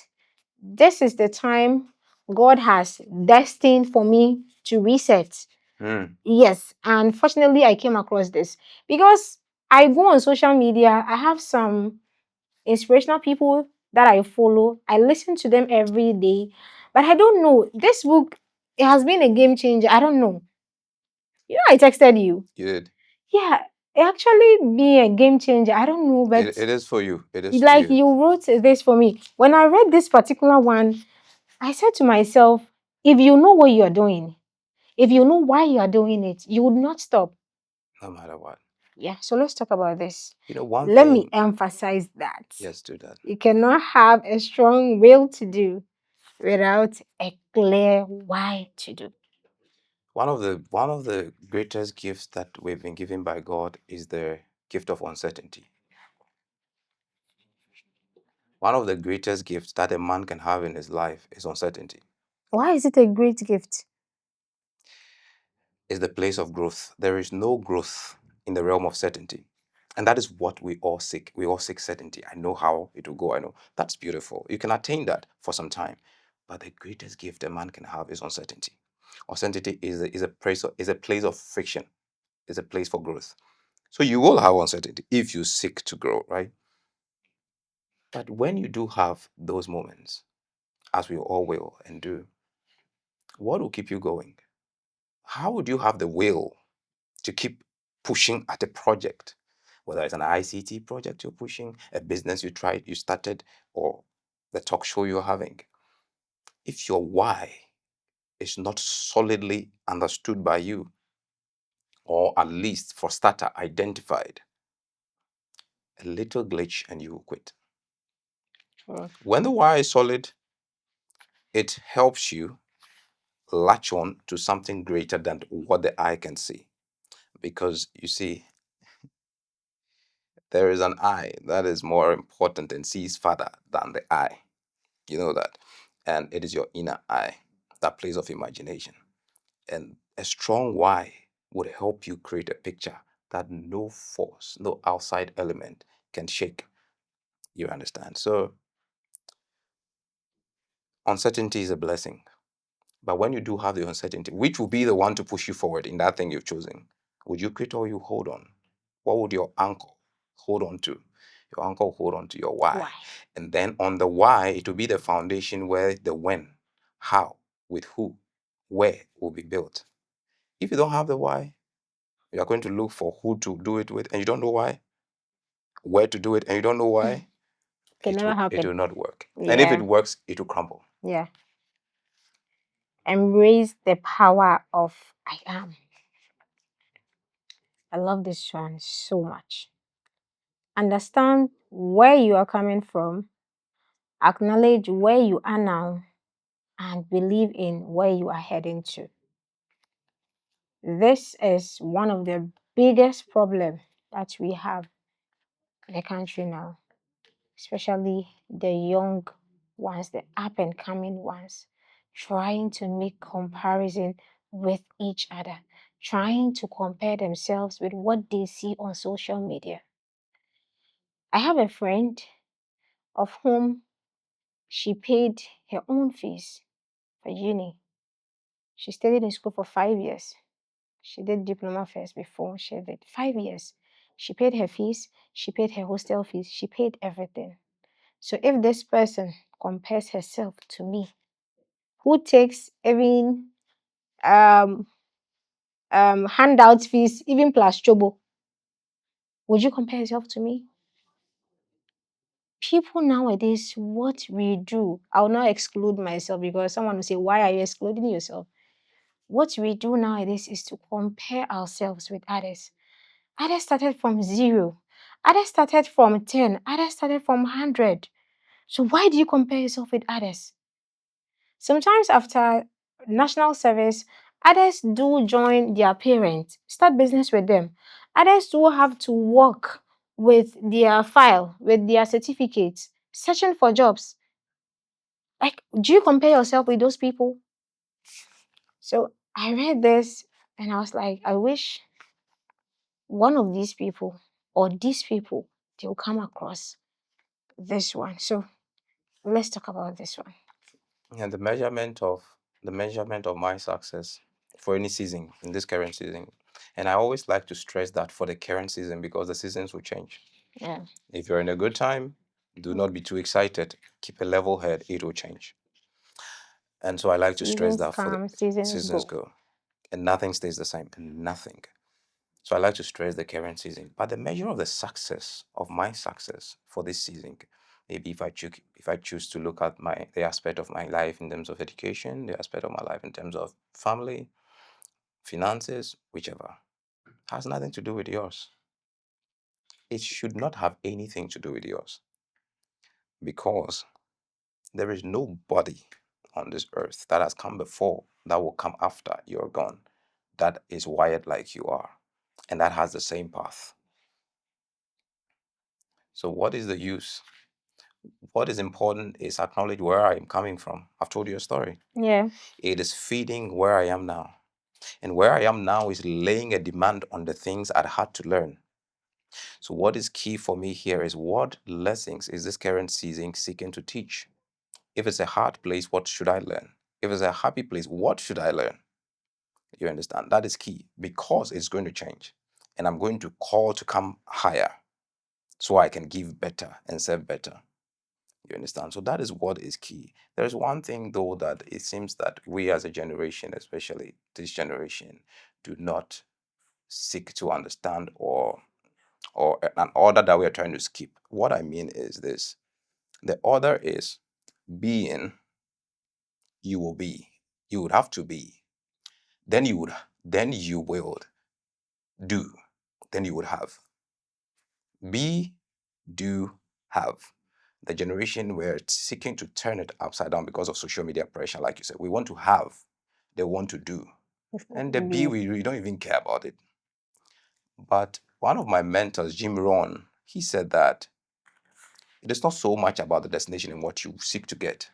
Speaker 1: this is the time God has destined for me to reset.
Speaker 2: Hmm,
Speaker 1: Yes, and fortunately, I came across this because I go on social media. I have some inspirational people that I follow. I listen to them every day, but I don't know. This book, it has been a game changer. I don't know. You know, I texted you.
Speaker 2: you did.
Speaker 1: Yeah, it actually be a game changer. I don't know, but
Speaker 2: It is for you. It is for
Speaker 1: like
Speaker 2: you.
Speaker 1: you wrote this for me. When I read this particular one, I said to myself, if you know what you are doing, if you know why you are doing it, you would not stop.
Speaker 2: No matter what.
Speaker 1: Yeah, so let's talk about this.
Speaker 2: You know, one
Speaker 1: Let me
Speaker 2: thing.
Speaker 1: emphasize that
Speaker 2: Yes, do that.
Speaker 1: you cannot have a strong will to do without a clear why to do.
Speaker 2: One of the greatest gifts that we've been given by God is the gift of uncertainty. One of the greatest gifts that a man can have in his life is uncertainty.
Speaker 1: Why is it a great gift?
Speaker 2: Is the place of growth. There is no growth in the realm of certainty. And that is what we all seek. We all seek certainty. I know how it will go. I know. That's beautiful. You can attain that for some time. But the greatest gift a man can have is uncertainty. Uncertainty is a place of friction, is a place for growth. So you will have uncertainty if you seek to grow, right? But when you do have those moments, as we all will and do, what will keep you going? How would you have the will to keep pushing at a project, whether it's an ICT project you're pushing, a business you started, or the talk show you're having? If your why is not solidly understood by you, or or at least for starter, identified a little glitch and you will quit.
Speaker 1: True.
Speaker 2: When the why is solid, it helps you latch on to something greater than what the eye can see. Because you see, there is an eye that is more important and sees farther than the eye. You know that. And it is your inner eye, that place of imagination. And a strong why would help you create a picture that no force, no outside element can shake. You understand? So, uncertainty is a blessing. But when you do have the uncertainty, which will be the one to push you forward in that thing you've chosen, would you quit or you hold on? What would your anchor hold on to? Your anchor will hold on to your why.
Speaker 1: Why?
Speaker 2: And then on the why, it will be the foundation where the when, how, with who, where will be built. If you don't have the why, you are going to look for who to do it with, and you don't know why, where to do it, and you don't know why,
Speaker 1: Can never
Speaker 2: it
Speaker 1: happen.
Speaker 2: will not work. And if it
Speaker 1: Yeah.
Speaker 2: works, it will crumble.
Speaker 1: Yeah. Embrace the power of I am. I love this one so much. Understand where you are coming from, acknowledge where you are now, and believe in where you are heading to. This is one of the biggest problems that we have in the country now, especially the young ones, the up and coming ones, trying to make comparison with each other, trying to compare themselves with what they see on social media. I have a friend of whom she paid her own fees for uni. She studied in school for 5 years. She did diploma first before she did 5 years. She paid her fees, she paid her hostel fees, she paid everything. So if this person compares herself to me, who takes even um handout fees, even plus chobo, would you compare yourself to me? People nowadays, what we do, I'll not exclude myself because someone will say, why are you excluding yourself? What we do nowadays is to compare ourselves with others. Others started from zero. Others started from 10. Others started from 100. So why do you compare yourself with others? Sometimes after national service, others do join their parents, start business with them. Others do have to work with their file, with their certificates, searching for jobs. Like, do you compare yourself with those people? So I read this and I was like, I wish one of these people or these people they will come across this one. So let's talk about this one.
Speaker 2: And the measurement of my success for any season in this current season. And I always like to stress that for the current season because the seasons will change.
Speaker 1: Yeah.
Speaker 2: If you're in a good time, do not be too excited. Keep a level head, it will change. And so I like to stress
Speaker 1: Seasons
Speaker 2: that for the
Speaker 1: come, seasons
Speaker 2: seasons
Speaker 1: go.
Speaker 2: go. And nothing stays the same. Nothing. So I like to stress the current season. But the measure of the success of my success for this season, maybe if I choose to look at the aspect of my life in terms of education, the aspect of my life in terms of family, finances, whichever, has nothing to do with yours. It should not have anything to do with yours because there is nobody on this earth that has come before that will come after you're gone that is wired like you are and that has the same path. So, what is the use? What is important is acknowledge where I am coming from. I've told you a story.
Speaker 1: Yeah.
Speaker 2: It is feeding where I am now. And where I am now is laying a demand on the things I'd had to learn. So, what is key for me here is what lessons is this current season seeking to teach? If it's a hard place, what should I learn? If it's a happy place, what should I learn? You understand? That is key because it's going to change. And I'm going to call to come higher so I can give better and serve better. You understand? So that is what is key. There's one thing though that it seems that we as a generation, especially this generation, do not seek to understand or an order that we are trying to skip. What I mean is this. The order is being, you will be. You would have to be. Then you would, then you will. do, then you would have. Be, do, have. The generation we're seeking to turn it upside down because of social media pressure, like you said. We want to have, they want to do. And the be,
Speaker 1: Be.
Speaker 2: we don't even care about it. But one of my mentors, Jim Rohn, he said that it is not so much about the destination and what you seek to get,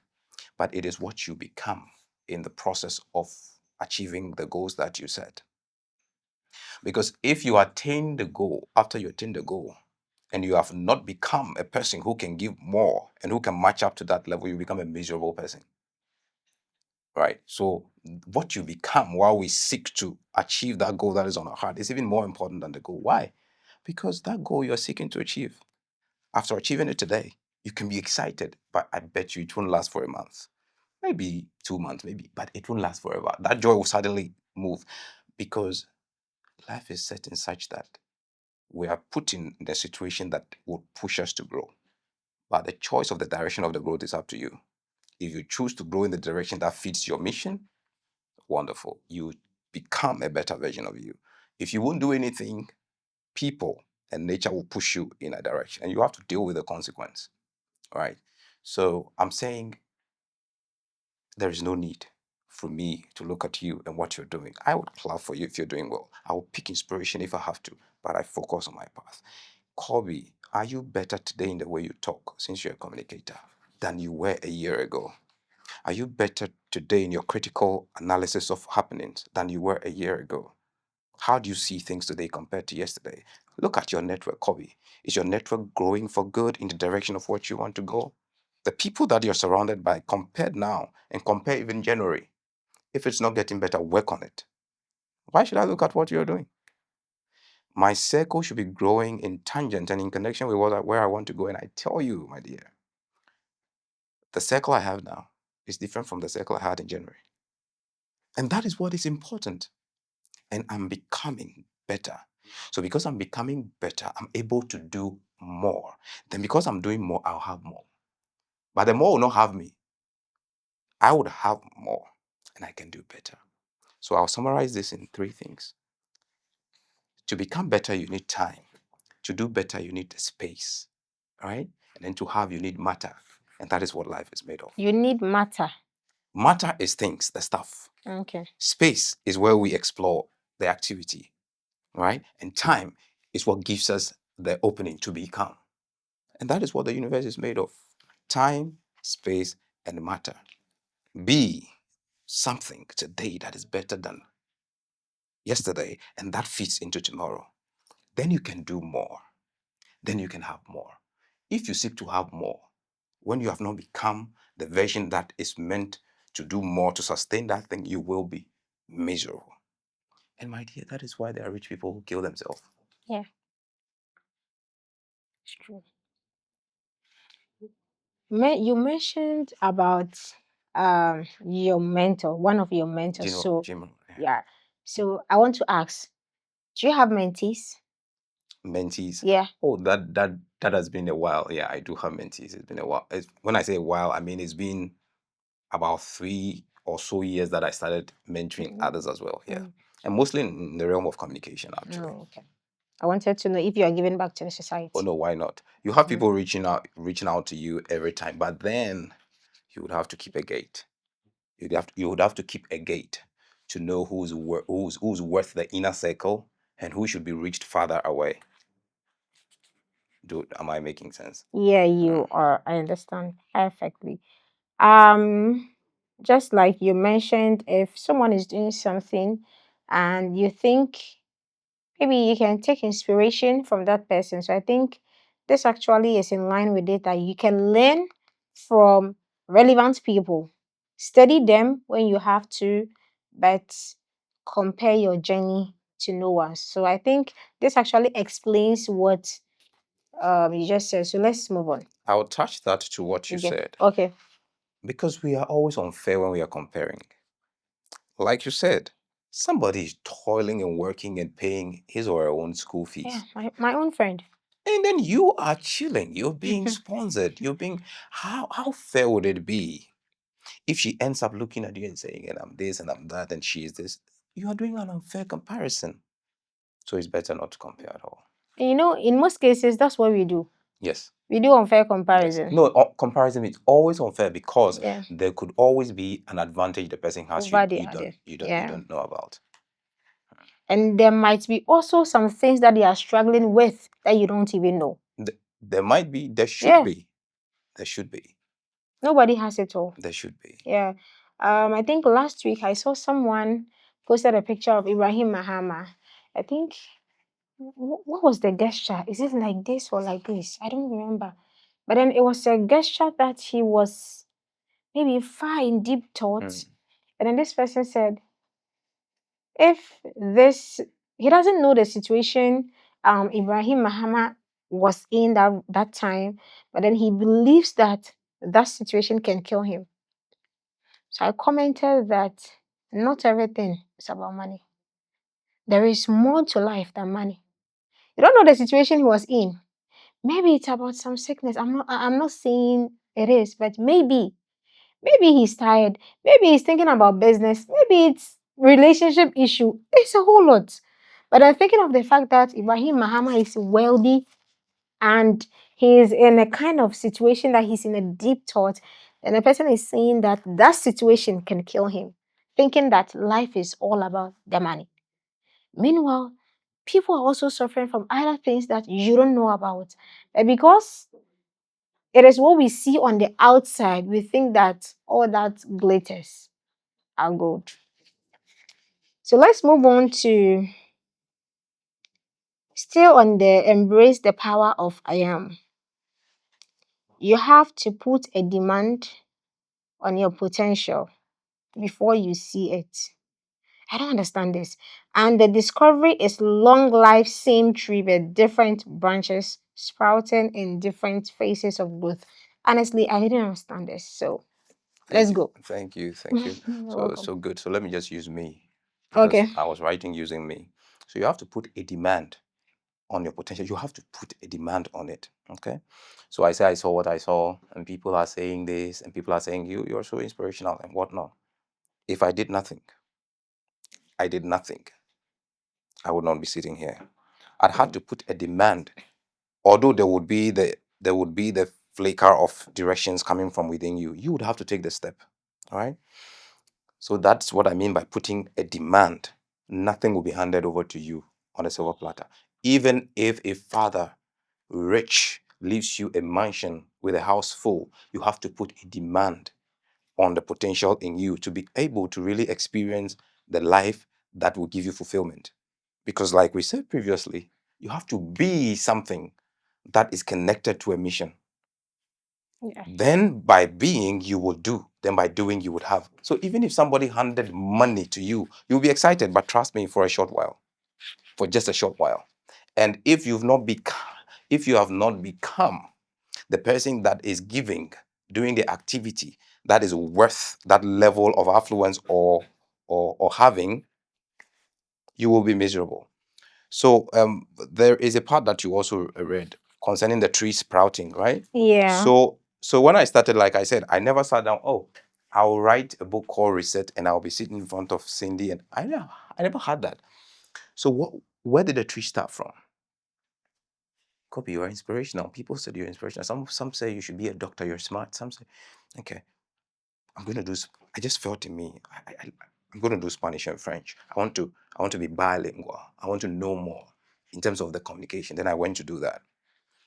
Speaker 2: but it is what you become in the process of achieving the goals that you set. Because if you attain the goal, after you attain the goal, and you have not become a person who can give more and who can match up to that level, you become a miserable person. Right? So, what you become while we seek to achieve that goal that is on our heart is even more important than the goal. Why? Because that goal you're seeking to achieve, after achieving it today, you can be excited, but I bet you it won't last for a month, maybe 2 months, maybe, but it won't last forever. That joy will suddenly move because life is set in such that we are put in the situation that would push us to grow. But the choice of the direction of the growth is up to you. If you choose to grow in the direction that fits your mission, wonderful. You become a better version of you. If you won't do anything, people and nature will push you in a direction and you have to deal with the consequence. All right. So I'm saying there is no need for me to look at you and what you're doing. I would clap for you if you're doing well. I will pick inspiration if I have to, but I focus on my path. Kobby, are you better today in the way you talk since you're a communicator than you were a year ago? Are you better today in your critical analysis of happenings than you were a year ago? How do you see things today compared to yesterday? Look at your network, Kobby. Is your network growing for good in the direction of what you want to go? The people that you're surrounded by, compared now and compare even January. If it's not getting better, work on it. Why should I look at what you're doing? My circle should be growing in tangent and in connection with where I want to go. And I tell you, my dear, the circle I have now is different from the circle I had in January. And that is what is important. And I'm becoming better. So because I'm becoming better, I'm able to do more. Then because I'm doing more, I'll have more. But the more will not have me. I would have more and I can do better. So I'll summarize this in three things. To become better, you need time. To do better, you need space. All right? And then to have, you need matter. And that is what life is made of.
Speaker 1: You need matter.
Speaker 2: Matter is things, the stuff.
Speaker 1: Okay.
Speaker 2: Space is where we explore the activity. Right? And time is what gives us the opening to become. And that is what the universe is made of. Time, space, and matter. Be something today that is better than yesterday, and that fits into tomorrow. Then you can do more. Then you can have more. If you seek to have more, when you have not become the version that is meant to do more to sustain that thing, you will be miserable. And my dear, that is why there are rich people who kill themselves.
Speaker 1: Yeah, it's true. You mentioned about your mentor, one of your mentors. So
Speaker 2: Jim,
Speaker 1: yeah. So I want to ask, do you have mentees?
Speaker 2: mentees.
Speaker 1: Yeah.
Speaker 2: Oh, that has been a while. Yeah, I do have mentees. It's been a while. When I say a while, I mean it's been about 3 or so years that I started mentoring
Speaker 1: Mm,
Speaker 2: others as well. Yeah,
Speaker 1: mm.
Speaker 2: and mostly in the realm of communication, actually.
Speaker 1: Oh, okay. I wanted to know if you are giving back to the
Speaker 2: Oh
Speaker 1: society.
Speaker 2: no, why not? You have
Speaker 1: Mm.
Speaker 2: people reaching out to you every time, but then you would have to keep a gate. You would have to keep a gate to know who's worth the inner circle and who should be reached farther away. Am I making sense?
Speaker 1: Yeah,
Speaker 2: Mm.
Speaker 1: you are. I understand perfectly. Um, just like you mentioned, if someone is doing something and you think maybe you can take inspiration from that person. So I think this actually is in line with it that you can learn from relevant people. Study them when you have to, but compare your journey to no one. So I think this actually explains what you just said. So let's move on.
Speaker 2: I'll touch that to what you
Speaker 1: Okay.
Speaker 2: said
Speaker 1: Okay.
Speaker 2: because we are always unfair when we are comparing. Like you said, somebody is toiling and working and paying his or her own school
Speaker 1: Yeah,
Speaker 2: fees.
Speaker 1: my own friend.
Speaker 2: And then you are chilling, you're being sponsored, you're being how fair would it be if she ends up looking at you and saying, and I'm this and I'm that, and she is this? You are doing an unfair comparison. So it's better not to compare at all.
Speaker 1: And in most cases, that's what we do.
Speaker 2: Yes.
Speaker 1: We do unfair
Speaker 2: Yes.
Speaker 1: comparison.
Speaker 2: No, comparison is always unfair because
Speaker 1: Yeah.
Speaker 2: there could always be an advantage the person has
Speaker 1: Over the other.
Speaker 2: you
Speaker 1: Yeah.
Speaker 2: don't know about.
Speaker 1: And there might be also some things that they are struggling with that you don't even know.
Speaker 2: There might be, there should
Speaker 1: Yeah.
Speaker 2: be. There should be.
Speaker 1: Nobody has it all.
Speaker 2: There should be.
Speaker 1: Yeah. I think last week I saw someone posted a picture of Ibrahim Mahama. I think what was the gesture? Is it like this or like this? I don't remember. But then it was a gesture that he was maybe far in deep thoughts.
Speaker 2: Mm.
Speaker 1: And then this person said, if this he doesn't know the situation Ibrahim Mahama was in that time, but then he believes that that situation can kill him. So I commented that not everything is about money. There is more to life than money. You don't know the situation he was in. Maybe it's about some sickness. I'm not saying it is, but maybe he's tired. Maybe he's thinking about business. Maybe it's relationship issue. It's a whole lot. But I'm thinking of the fact that Ibrahim Mahama is wealthy and he's in a kind of situation that he's in a deep thought, and the person is saying that that situation can kill him, thinking that life is all about the money. Meanwhile, people are also suffering from other things that you don't know about. And because it is what we see on the outside, we think that all that glitters are gold. So let's move on to still on the embrace the power of I am. You have to put a demand on your potential before you see it. I don't understand this. And the discovery is long life, same tree with different branches sprouting in different phases of growth. Honestly, I didn't understand this. So let's
Speaker 2: Thank you.
Speaker 1: go.
Speaker 2: Thank you. Thank you.
Speaker 1: You're
Speaker 2: So
Speaker 1: welcome.
Speaker 2: so good. So let me just use me because
Speaker 1: Okay.
Speaker 2: I was writing using me. So you have to put a demand on your potential. You have to put a demand on it. Okay. So I say I saw what I saw, and people are saying this, and people are saying you're so inspirational and whatnot. If I did nothing, I did nothing, I would not be sitting here. I'd had to put a demand, although there would be the flicker of directions coming from within you. You would have to take the step. All right. So that's what I mean by putting a demand. Nothing will be handed over to you on a silver platter. Even if a father rich leaves you a mansion with a house full, you have to put a demand on the potential in you to be able to really experience the life that will give you fulfillment. Because, like we said previously, you have to be something that is connected to a mission.
Speaker 1: Yeah.
Speaker 2: Then by being, you will do. Then by doing, you would have. So even if somebody handed money to you, you'll be excited, but trust me, for a short while, for just a short while. And if you have not become the person that is giving, doing the activity that is worth that level of affluence or having, you will be miserable. So there is a part that you also read concerning the tree sprouting, right?
Speaker 1: Yeah.
Speaker 2: So when I started, like I said, I never sat down. Oh, I'll write a book called Reset, and I'll be sitting in front of Cindy, and I never had that. So where did the tree start from? Kobby, you are inspirational. People said you're inspirational. Some say you should be a doctor. You're smart. Some say, okay, I'm going to do. I just felt in me. I'm going to do Spanish and French. I want to be bilingual. I want to know more in terms of the communication. Then I went to do that.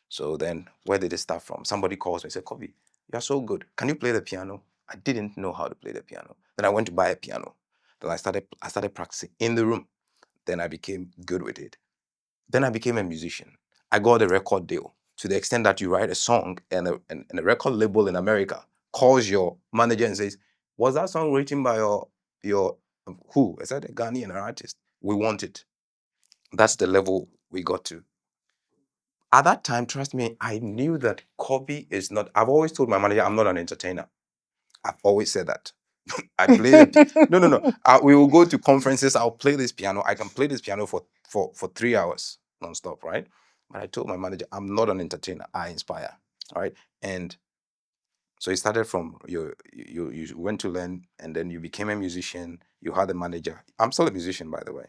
Speaker 2: So then, where did it start from? Somebody calls me and said, Kobby, you're so good. Can you play the piano? I didn't know how to play the piano. Then I went to buy a piano. Then I started practicing in the room. Then I became good with it. Then I became a musician. I got a record deal to the extent that you write a song and a record label in America calls your manager and says, was that song written by your who? Is that a Ghanaian artist? We want it. That's the level we got to. At that time, trust me, I knew that Kobby is not. I've always told my manager I'm not an entertainer. I've always said that. I play no. We will go to conferences. I'll play this piano. I can play this piano for 3 hours nonstop, right? But I told my manager I'm not an entertainer. I inspire, all right? And so it started from you went to learn, and then you became a musician. You had a manager. I'm still a musician, by the way.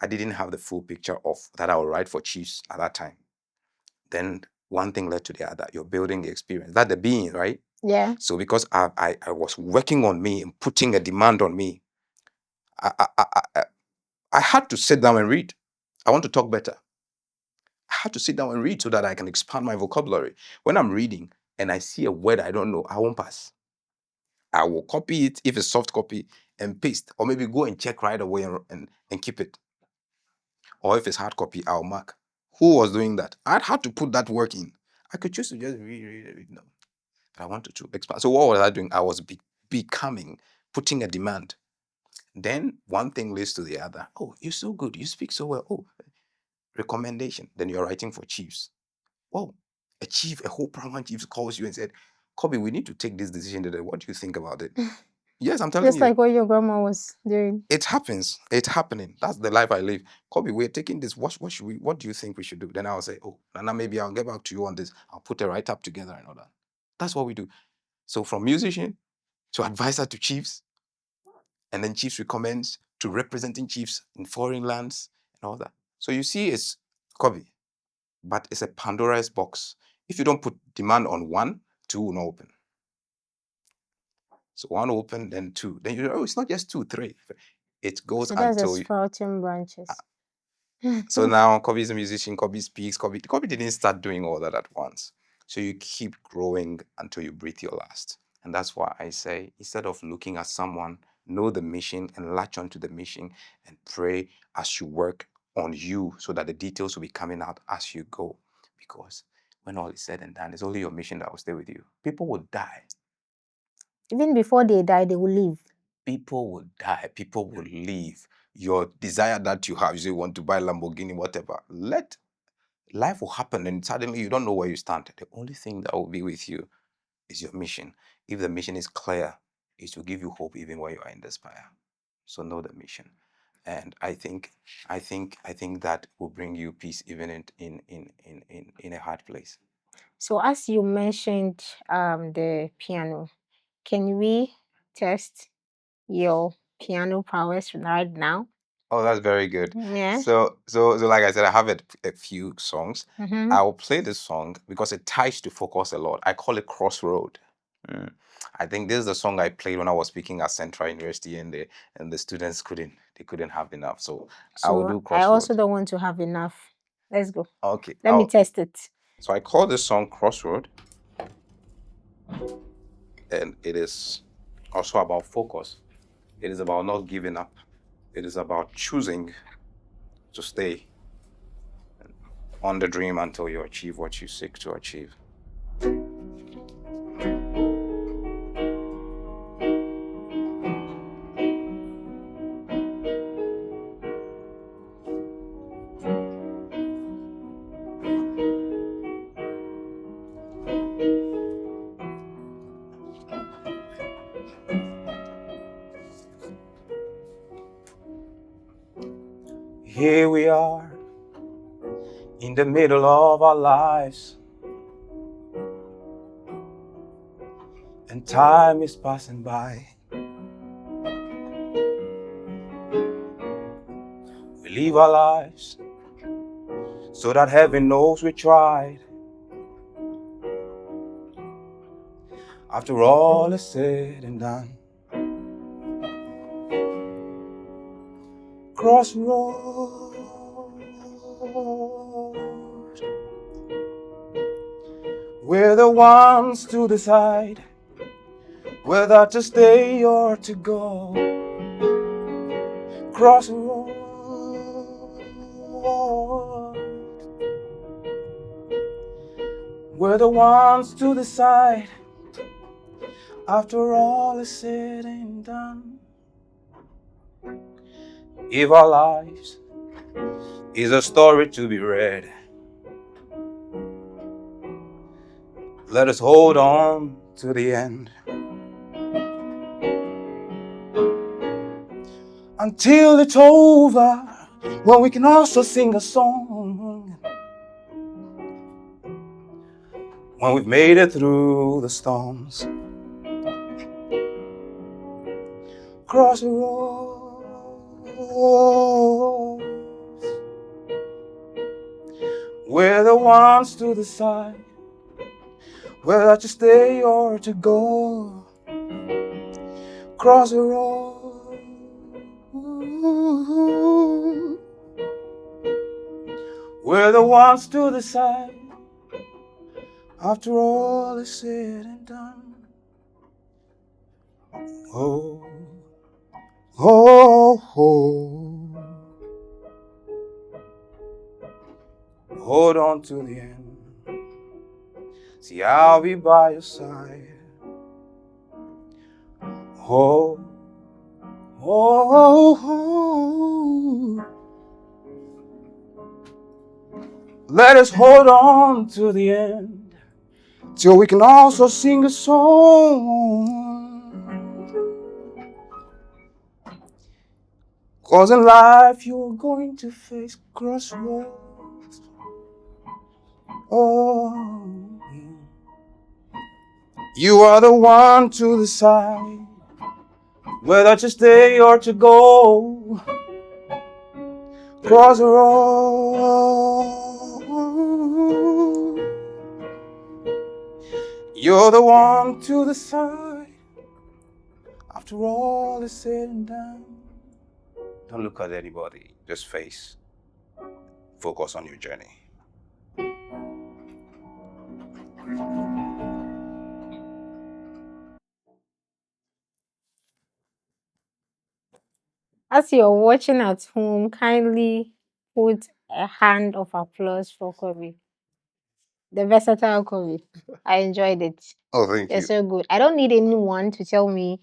Speaker 2: I didn't have the full picture of that I would write for Chiefs at that time. Then one thing led to the other. You're building the experience. That's the being, right?
Speaker 1: Yeah.
Speaker 2: So because I was working on me and putting a demand on me, I had to sit down and read. I want to talk better. I had to sit down and read so that I can expand my vocabulary. When I'm reading and I see a word I don't know, I won't pass. I will copy it if it's soft copy and paste, or maybe go and check right away and keep it. Or if it's hard copy, I'll mark. Who was doing that? I'd had to put that work in. I could choose to just read. No. But I wanted to expand. So what was I doing? I was becoming, putting a demand. Then one thing leads to the other. Oh, you're so good. You speak so well. Oh, recommendation. Then you're writing for chiefs. Oh, a chief, a whole paramount chief calls you and said, Kobby, we need to take this decision today. What do you think about it? Yes, I'm telling
Speaker 1: Just
Speaker 2: you.
Speaker 1: like what your grandma was doing.
Speaker 2: It happens. It's happening. That's the life I live. Kobby, we're taking this. What do you think we should do? Then I'll say, oh, Nana, maybe I'll get back to you on this. I'll put a write-up together and all that. That's what we do. So from musician to advisor to chiefs, and then chiefs recommends to representing chiefs in foreign lands and all that. So you see, it's Kobby, but it's a Pandora's box. If you don't put demand on one, two will not open. So one open, then two. Then you it's not just two, three. It goes
Speaker 1: So that's the
Speaker 2: until
Speaker 1: sprouting branches.
Speaker 2: so now Kobby's a musician, Kobby speaks, Kobby didn't start doing all that at once. So you keep growing until you breathe your last. And that's why I say, instead of looking at someone, know the mission and latch onto the mission and pray as you work on you so that the details will be coming out as you go. Because when all is said and done, it's only your mission that will stay with you. People will die.
Speaker 1: Even before they die, they will leave.
Speaker 2: People will die. People will leave. Your desire that you have, you say you want to buy Lamborghini, whatever. Life will happen and suddenly you don't know where you stand. The only thing that will be with you is your mission. If the mission is clear, it will give you hope even when you are in despair. So know the mission. And I think that will bring you peace even in a hard place.
Speaker 1: So as you mentioned the piano, can we test your piano prowess right now?
Speaker 2: Oh, that's very good.
Speaker 1: Yeah.
Speaker 2: So like I said, I have a few songs.
Speaker 1: Mm-hmm.
Speaker 2: I will play this song because it ties to focus a lot. I call it Crossroad. Mm. I think this is the song I played when I was speaking at Central University, and the students couldn't have enough. So I will
Speaker 1: So
Speaker 2: do
Speaker 1: I also
Speaker 2: Crossroad.
Speaker 1: don't want to have enough. Let's go.
Speaker 2: Okay.
Speaker 1: Let me test it.
Speaker 2: So I call this song Crossroad, and it is also about focus. It is about not giving up. It is about choosing to stay on the dream until you achieve what you seek to achieve. Here we are in the middle of our lives, and time is passing by. We live our lives so that heaven knows we tried. After all is said and done, Crossroad, we're the ones to decide whether to stay or to go. Crossroad, we're the ones to decide after all is said and done. If our lives is a story to be read, let us hold on to the end. Until it's over, when we can also sing a song. When we've made it through the storms. Crossroad, We're the ones to decide whether to stay or to go. Crossroad. We're the ones to decide after all is said and done. Oh, oh, oh. Hold on to the end. See, I'll be by your side. Oh, oh, oh. Let us hold on to the end till we can also sing a song. 'Cause in life you're going to face crossroads. Oh, you are the one to decide whether to stay or to go. Crossroads. You're the one to decide after all is said and done. Don't look at anybody, just face. Focus on your journey.
Speaker 1: As you're watching at home, kindly put a hand of applause for Kobby. The versatile Kobby. I enjoyed it.
Speaker 2: Oh, thank
Speaker 1: You're
Speaker 2: you.
Speaker 1: so good. I don't need anyone to tell me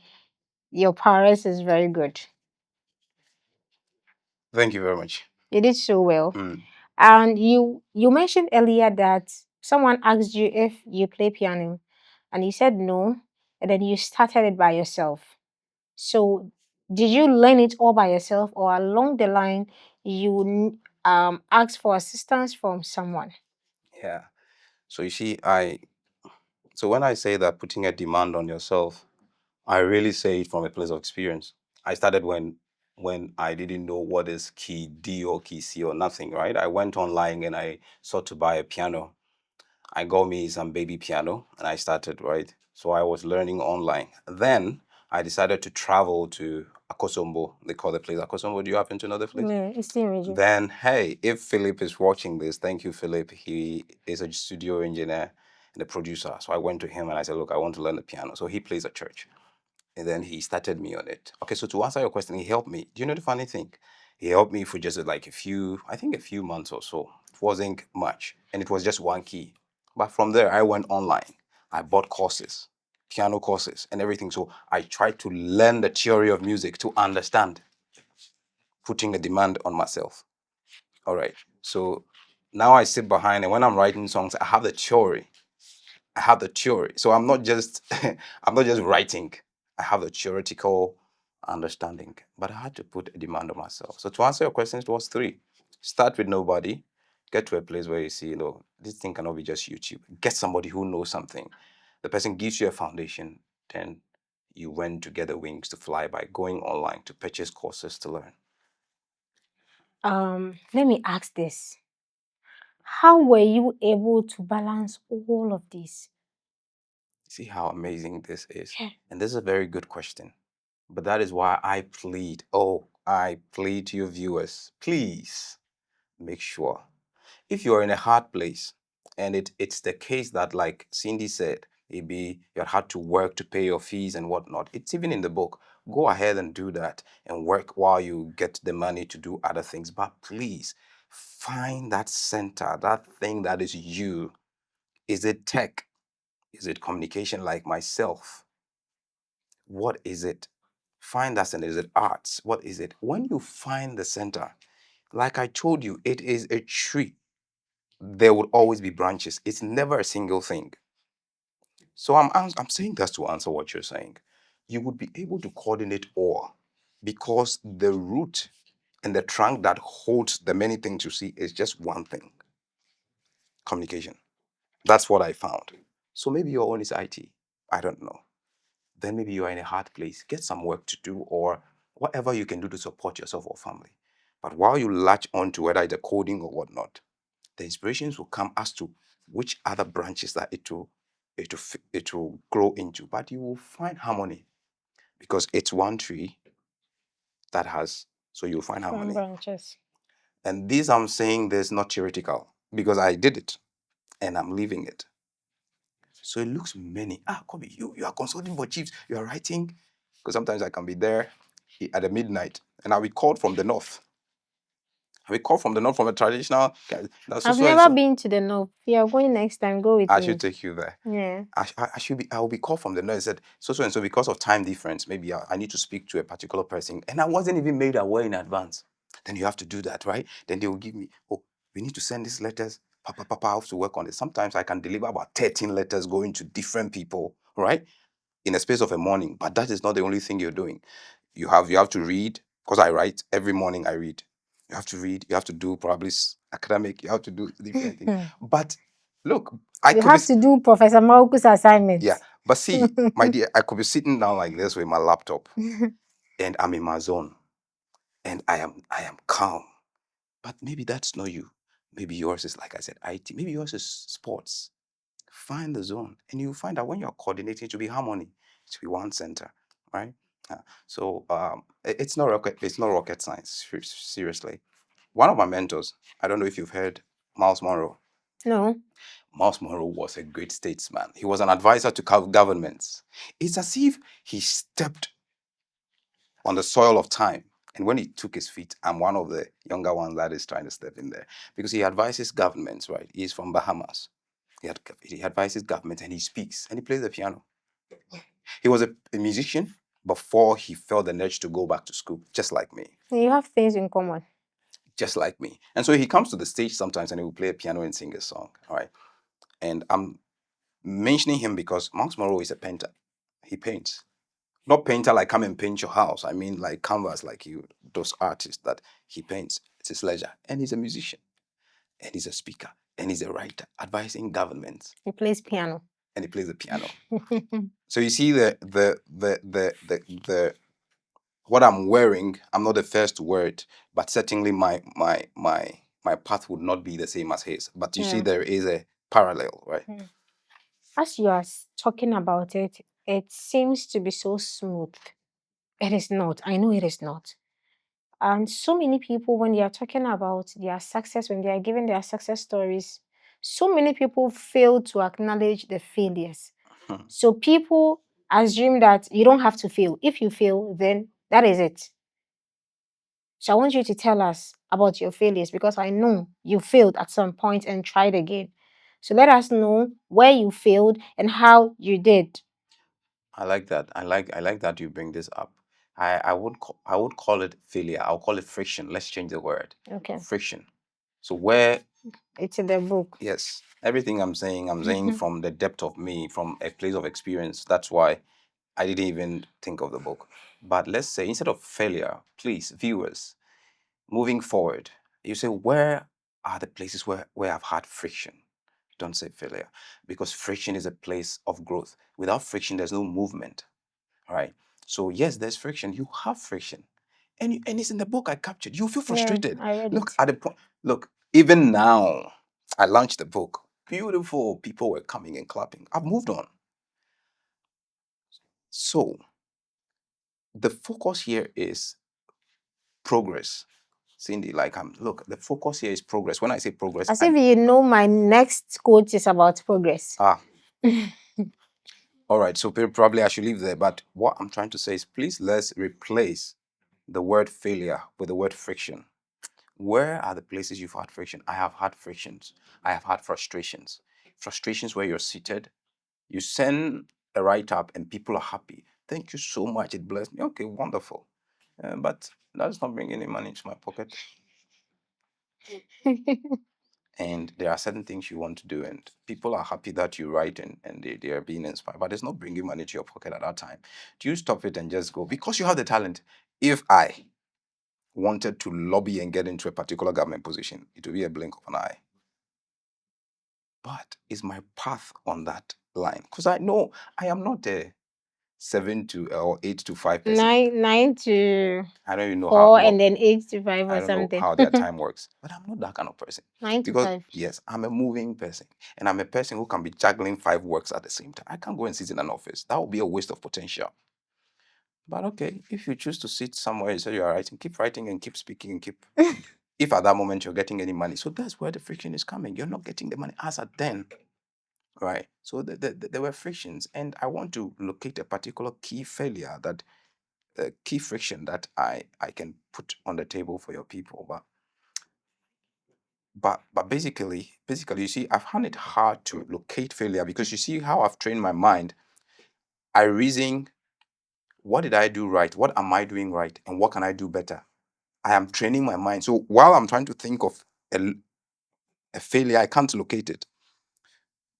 Speaker 1: your Paris is very good.
Speaker 2: Thank you very much.
Speaker 1: You did so well.
Speaker 2: Mm.
Speaker 1: And you mentioned earlier that someone asked you if you play piano, and you said no, and then you started it by yourself. So did you learn it all by yourself, or along the line you asked for assistance from someone?
Speaker 2: Yeah. So you see, so when I say that putting a demand on yourself, I really say it from a place of experience. I started when I didn't know what is key D or key C or nothing, right? I went online and I sought to buy a piano. I got me some baby piano and I started, right? So I was learning online. Then I decided to travel to Akosombo. They call the place Akosombo. Do you happen to know the place?
Speaker 1: Yeah, it's the region.
Speaker 2: Then, hey, if Philip is watching this, thank you, Philip. He is a studio engineer and a producer. So I went to him and I said, look, I want to learn the piano. So he plays at church. And then he started me on it. Okay, so to answer your question, he helped me. Do you know the funny thing? He helped me for just like I think a few months or so. It wasn't much. And it was just one key. But from there, I went online. I bought courses, piano courses, and everything. So I tried to learn the theory of music to understand, putting a demand on myself. All right. So now I sit behind, and when I'm writing songs, I have the theory. I have the theory. So I'm not just I'm not just writing. I have the theoretical understanding. But I had to put a demand on myself. So to answer your question, it was three. Start with nobody. Get to a place where you see, this thing cannot be just YouTube. Get somebody who knows something. The person gives you a foundation. Then you went to get the wings to fly by going online to purchase courses to learn.
Speaker 1: Let me ask this. How were you able to balance all of this?
Speaker 2: See how amazing this is.
Speaker 1: Yeah.
Speaker 2: And this is a very good question. But that is why I plead to your viewers, please make sure if you're in a hard place and it's the case that, like Cindy said, maybe you had to work to pay your fees and whatnot. It's even in the book. Go ahead and do that and work while you get the money to do other things. But please find that center, that thing that is you. Is it tech? Is it communication like myself? What is it? Find that center. Is it arts? What is it? When you find the center, like I told you, it is a tree. There will always be branches. It's never a single thing. So I'm saying this to answer what you're saying. You would be able to coordinate all because the root and the trunk that holds the many things you see is just one thing: communication. That's what I found. So maybe your own is IT. I don't know. Then maybe you are in a hard place. Get some work to do or whatever you can do to support yourself or family. But while you latch on to whether it's a coding or whatnot, the inspirations will come as to which other branches that it will grow into. But you will find harmony because it's one tree that has, so you'll find
Speaker 1: From
Speaker 2: harmony.
Speaker 1: branches.
Speaker 2: And this I'm saying this not theoretical because I did it and I'm living it. So it looks many. Kobby, you are consulting for chiefs. You are writing because sometimes I can be there at the midnight and I'll be called from the north. I'll be called from the north from a traditional. That's so
Speaker 1: I've
Speaker 2: so and
Speaker 1: never
Speaker 2: so.
Speaker 1: been to the north. If you are going next time, go with
Speaker 2: I
Speaker 1: me.
Speaker 2: should take you there.
Speaker 1: Yeah.
Speaker 2: I should be. I will be called from the north. I said so and so because of time difference. Maybe I need to speak to a particular person, and I wasn't even made aware in advance. Then you have to do that, right? Then they will give me. Oh, we need to send these letters. Papa, I have to work on it. Sometimes I can deliver about 13 letters going to different people, right? In a space of a morning. But that is not the only thing you're doing. You have to read because I write every morning. I read. You have to read. You have to do probably academic. You have to do different things. But look, I
Speaker 1: You
Speaker 2: could be
Speaker 1: have to do Professor Maruku's
Speaker 2: yeah.
Speaker 1: assignments.
Speaker 2: But see, my dear, I could be sitting down like this with my laptop, and I'm in my zone, and I am calm. But maybe that's not you. Maybe yours is like I said, IT. Maybe yours is sports. Find the zone, and you find that when you're coordinating, it should be harmony. It should be one center, right? So it's not rocket. It's not rocket science. Seriously, one of my mentors. I don't know if you've heard Miles Monroe.
Speaker 1: No.
Speaker 2: Miles Monroe was a great statesman. He was an advisor to governments. It's as if he stepped on the soil of time. And when he took his feet, I'm one of the younger ones that is trying to step in there because he advises governments, right? He's from Bahamas. He advises governments and he speaks and he plays the piano. He was a musician before he felt the urge to go back to school, just like me.
Speaker 1: You have things in common.
Speaker 2: Just like me. And so he comes to the stage sometimes and he will play a piano and sing a song. All right. And I'm mentioning him because Miles Monroe is a painter. He paints. Not painter like come and paint your house. I mean like canvas like those artists that he paints. It's his leisure. And he's a musician. And he's a speaker. And he's a writer, advising governments.
Speaker 1: He plays piano.
Speaker 2: And he plays the piano. So you see the what I'm wearing, I'm not the first to wear it, but certainly my path would not be the same as his. But you see
Speaker 1: Yeah.
Speaker 2: there is a parallel, right?
Speaker 1: As you are talking about it, it seems to be so smooth. It is not. I know it is not. And so many people, when they are talking about their success, when they are giving their success stories, so many people fail to acknowledge the failures.
Speaker 2: Hmm.
Speaker 1: So people assume that you don't have to fail. If you fail, then that is it. So I want you to tell us about your failures because I know you failed at some point and tried again. So let us know where you failed and how you did.
Speaker 2: I like that. I like that you bring this up. I would call it failure. I'll call it friction. Let's change the word.
Speaker 1: Okay.
Speaker 2: Friction. So where
Speaker 1: It's in the book.
Speaker 2: yes, everything I'm saying from the depth of me, from a place of experience. That's why I didn't even think of the book. But let's say instead of failure, please, viewers, moving forward, you say where are the places where I've had friction? Don't say failure. Because friction is a place of growth. Without friction, there's no movement. Right. So yes, there's friction. You have friction, and it's in the book I captured. You feel
Speaker 1: Yeah,
Speaker 2: frustrated.
Speaker 1: I read
Speaker 2: Look
Speaker 1: it.
Speaker 2: at the point. Look, even now, I launched the book. Beautiful people were coming and clapping. I've moved on. So the focus here is progress. Cindy, like look, the focus here is progress. When I say progress,
Speaker 1: As if you know my next quote is about progress.
Speaker 2: ah, all right. So probably I should leave there. But what I'm trying to say is, please let's replace the word failure with the word friction. Where are the places you've had friction? I have had frictions. I have had frustrations. Frustrations where you're seated, you send a write up and people are happy. Thank you so much. It blessed me. Okay, wonderful. But that's not bringing any money into my pocket. And there are certain things you want to do, and people are happy that you write and they are being inspired, but it's not bringing money to your pocket at that time. Do you stop it and just go? Because you have the talent. If I wanted to lobby and get into a particular government position, it would be a blink of an eye. But is my path on that line? Because I know I am not there. 7 to or 8 to 5 person.
Speaker 1: Nine to
Speaker 2: I don't even know how
Speaker 1: 4
Speaker 2: what
Speaker 1: and then 8 to 5
Speaker 2: I
Speaker 1: or
Speaker 2: don't know
Speaker 1: something.
Speaker 2: how their time works, but I'm not that kind of person.
Speaker 1: 9 to
Speaker 2: Because
Speaker 1: 5.
Speaker 2: yes, I'm a moving person, and I'm a person who can be juggling 5 works at the same time. I can't go and sit in an office. That would be a waste of potential. But okay, if you choose to sit somewhere and say you are writing, keep writing and keep speaking and keep. If at that moment you're getting any money, so that's where the friction is coming. You're not getting the money as at then, right? So there were frictions, and I want to locate a particular key failure that key friction that I can put on the table for your people. But basically, you see, I've found it hard to locate failure because you see how I've trained my mind. I reason, what did I do right? What am I doing right? And what can I do better? I am training my mind. So while I'm trying to think of a failure, I can't locate it.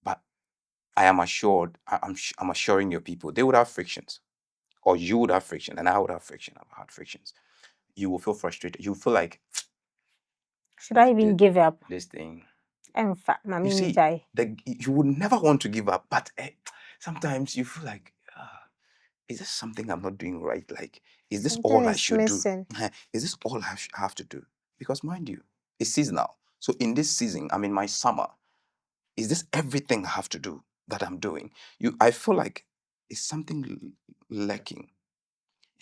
Speaker 2: But I am assured, I'm assuring your people, they would have frictions, or you would have friction, and I would have friction. I've had frictions. You will feel frustrated. You feel like
Speaker 1: Should I even give up?
Speaker 2: this thing.
Speaker 1: In fact,
Speaker 2: You
Speaker 1: Mami
Speaker 2: see,
Speaker 1: Mijai.
Speaker 2: you would never want to give up, but sometimes you feel like, is this something I'm not doing right? Like, is this
Speaker 1: Something
Speaker 2: all I
Speaker 1: is
Speaker 2: should do?
Speaker 1: missing.
Speaker 2: Is this all I have to do? Because mind you, it's seasonal. So in this season, I'm in my summer. Is this everything I have to do that I'm doing? I feel like it's something lacking.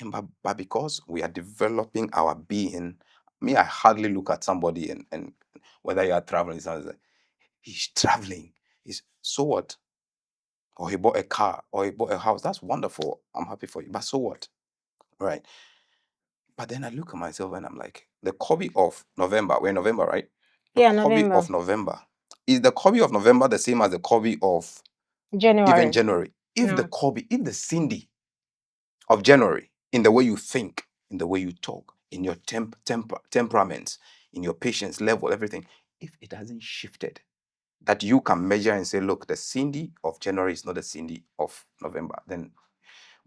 Speaker 2: And but because we are developing our being, me, I hardly look at somebody and whether you are traveling, someone's like, he's traveling. He's so what? Or he bought a car or he bought a house. That's wonderful. I'm happy for you. But so what? Right. But then I look at myself and I'm like, the Kobby of November, we're in November, right? The
Speaker 1: Yeah,
Speaker 2: Kobby
Speaker 1: November.
Speaker 2: of November. Is the Kobby of November the same as the Kobby of even
Speaker 1: January.
Speaker 2: January? If the
Speaker 1: No.
Speaker 2: Kobby, if the Cindy of January, in the way you think, in the way you talk, in your temperaments, in your patience level, everything, if it hasn't shifted, that you can measure and say, look, the Cindy of January is not the Cindy of November, then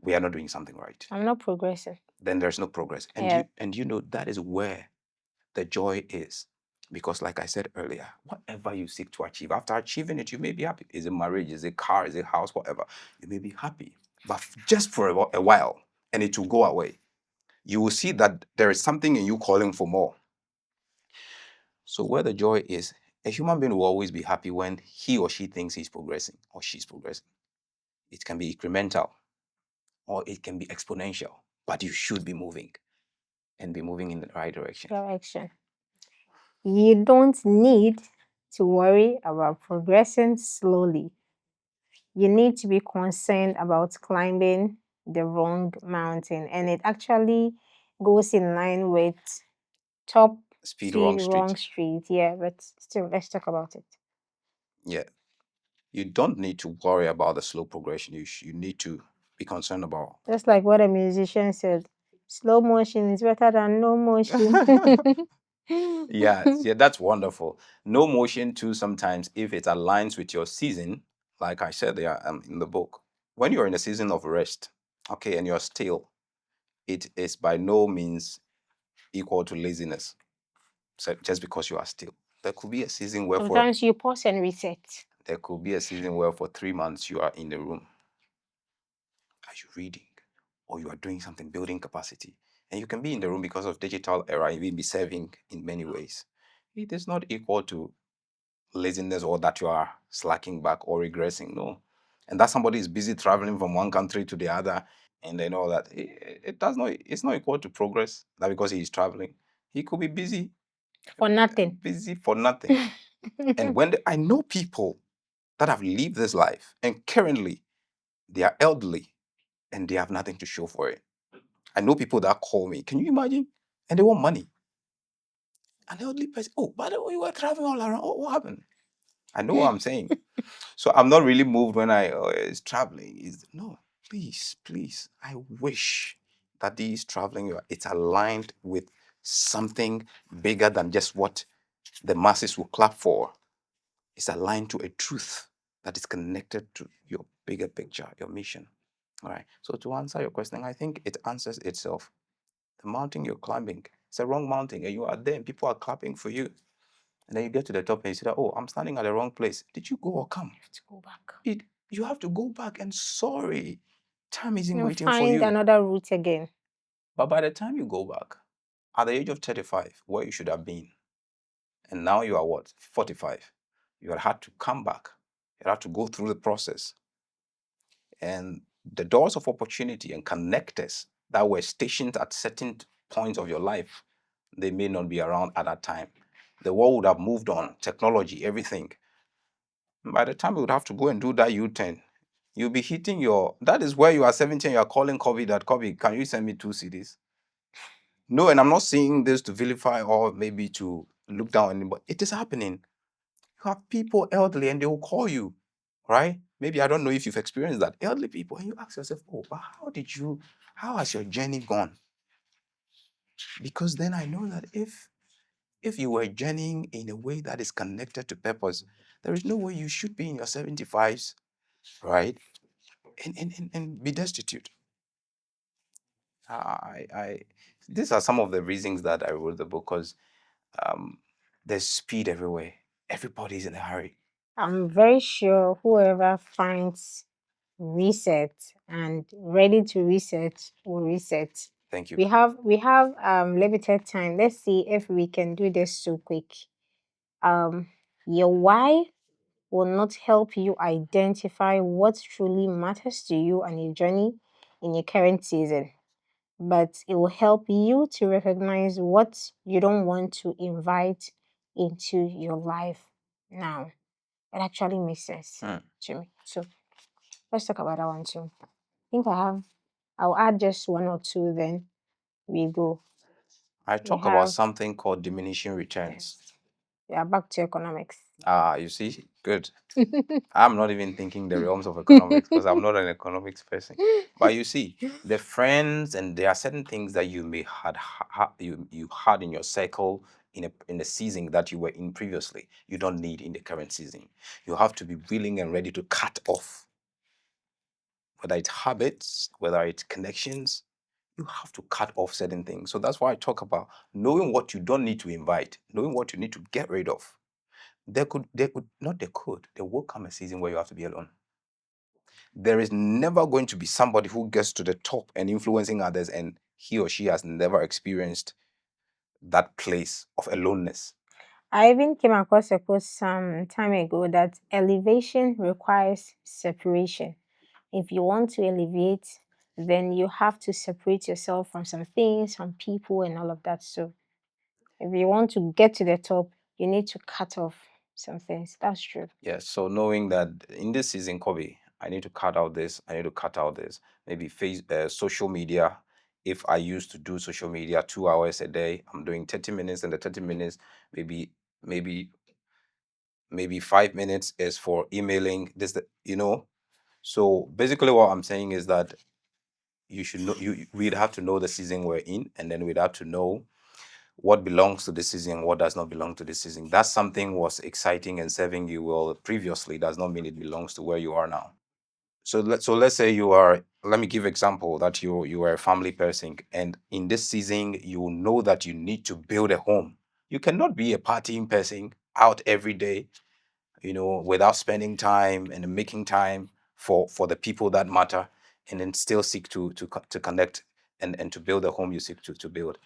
Speaker 2: we are not doing something right.
Speaker 1: I'm not progressing.
Speaker 2: Then there's no progress. And
Speaker 1: Yeah.
Speaker 2: you know that is where the joy is. Because like I said earlier, whatever you seek to achieve, after achieving it, you may be happy. Is it marriage? Is it car? Is it house? Whatever. You may be happy. But just for a while, and it will go away. You will see that there is something in you calling for more. So where the joy is, a human being will always be happy when he or she thinks he's progressing or she's progressing. It can be incremental or it can be exponential, but you should be moving and be moving in the right direction.
Speaker 1: Direction. You don't need to worry about progressing slowly. You need to be concerned about climbing the wrong mountain. And it actually goes in line with top
Speaker 2: Speed
Speaker 1: speed,
Speaker 2: wrong
Speaker 1: wrong
Speaker 2: street.
Speaker 1: street. Yeah, but still, let's talk about it.
Speaker 2: Yeah. You don't need to worry about the slow progression. You need to be concerned about.
Speaker 1: Just like what a musician said, slow motion is better than no motion.
Speaker 2: Yeah, that's wonderful. No motion too sometimes if it aligns with your season, like I said there in the book. When you're in a season of rest, okay, and you're still, it is by no means equal to laziness. So just because you are still. There could be a season where
Speaker 1: Sometimes you pause and reset.
Speaker 2: there could be a season where for 3 months you are in the room. Are you reading? Or you are doing something, building capacity. And you can be in the room because of digital era, you will be serving in many ways. It is not equal to laziness or that you are slacking back or regressing. No. And that somebody is busy traveling from one country to the other and then all that. It does not, it's not equal to progress. That because he is traveling. He could be
Speaker 1: For nothing.
Speaker 2: busy for nothing. And when I know people that have lived this life and currently they are elderly and they have nothing to show for it. I know people that call me. Can you imagine? And they want money. An elderly person. Oh, by the way, you were traveling all around. Oh, what happened? I know what I'm saying. So I'm not really moved when I is traveling. Is no, please, please. I wish that these traveling it's aligned with something bigger than just what the masses will clap for. It's aligned to a truth that is connected to your bigger picture, your mission. All right. So to answer your question, I think it answers itself. The mountain you're climbing, it's a wrong mountain, and you are there, and people are clapping for you. And then you get to the top and you say that, oh, I'm standing at the wrong place. Did you go or come?
Speaker 1: You have to go back.
Speaker 2: You have to go back and sorry. Time isn't
Speaker 1: You
Speaker 2: waiting for
Speaker 1: find
Speaker 2: you.
Speaker 1: another route again.
Speaker 2: But by the time you go back, at the age of 35, where you should have been, and now you are what, 45, you had had to come back. You had to go through the process. And the doors of opportunity and connectors that were stationed at certain points of your life, they may not be around at that time. The world would have moved on, technology, everything. By the time you would have to go and do that U-turn, you'll be hitting your, that is where you are 17, you are calling Kobby that, Kobby, can you send me 2 CDs? No, and I'm not saying this to vilify or maybe to look down on anybody. It is happening. You have people elderly and they will call you, right? Maybe I don't know if you've experienced that. Elderly people, and you ask yourself, oh, but how has your journey gone? Because then I know that if you were journeying in a way that is connected to purpose, there is no way you should be in your 75s, right? And be destitute. I these are some of the reasons that I wrote the book because um, there's speed everywhere. Everybody's in a hurry.
Speaker 1: I'm very sure whoever finds reset and ready to reset will reset.
Speaker 2: Thank you.
Speaker 1: We have limited time. Let's see if we can do this so quick. Um your why will not help you identify what truly matters to you and your journey in your current season, but it will help you to recognize what you don't want to invite into your life now. It actually makes sense
Speaker 2: Hmm.
Speaker 1: to me. So let's talk about that one too. I think I'll add just one or two, then we go.
Speaker 2: I
Speaker 1: We
Speaker 2: talk about
Speaker 1: have,
Speaker 2: something called diminishing returns.
Speaker 1: yes, we are back to economics.
Speaker 2: Ah, you see, good. I'm not even thinking the realms of economics because I'm not an economics person. But you see, the friends and there are certain things that you may you had in your circle in a season that you were in previously. You don't need in the current season. You have to be willing and ready to cut off, whether it's habits, whether it's connections. You have to cut off certain things. So that's why I talk about knowing what you don't need to invite, knowing what you need to get rid of. There will come a season where you have to be alone. There is never going to be somebody who gets to the top and influencing others and he or she has never experienced that place of aloneness.
Speaker 1: I even came across a quote some time ago that elevation requires separation. If you want to elevate, then you have to separate yourself from some things, from people, and all of that. So if you want to get to the top, you need to cut off some things. That's true.
Speaker 2: Yes, so knowing that in this season, Kobe, I need to cut out this, I need to cut out this. Maybe social media. If I used to do social media 2 hours a day, I'm doing 30 minutes, and the 30 minutes, maybe, maybe, maybe 5 minutes is for emailing. So basically, what I'm saying is that you should know we'd have to know the season we're in, and then we'd have to know what belongs to this season and what does not belong to this season. That something was exciting and serving you well previously does not mean it belongs to where you are now. So let's say you are, let me give example that you are a family person, and in this season you know that you need to build a home. You cannot be a partying person out every day, without spending time and making time for the people that matter, and then still seek to connect and to build a home you seek to build.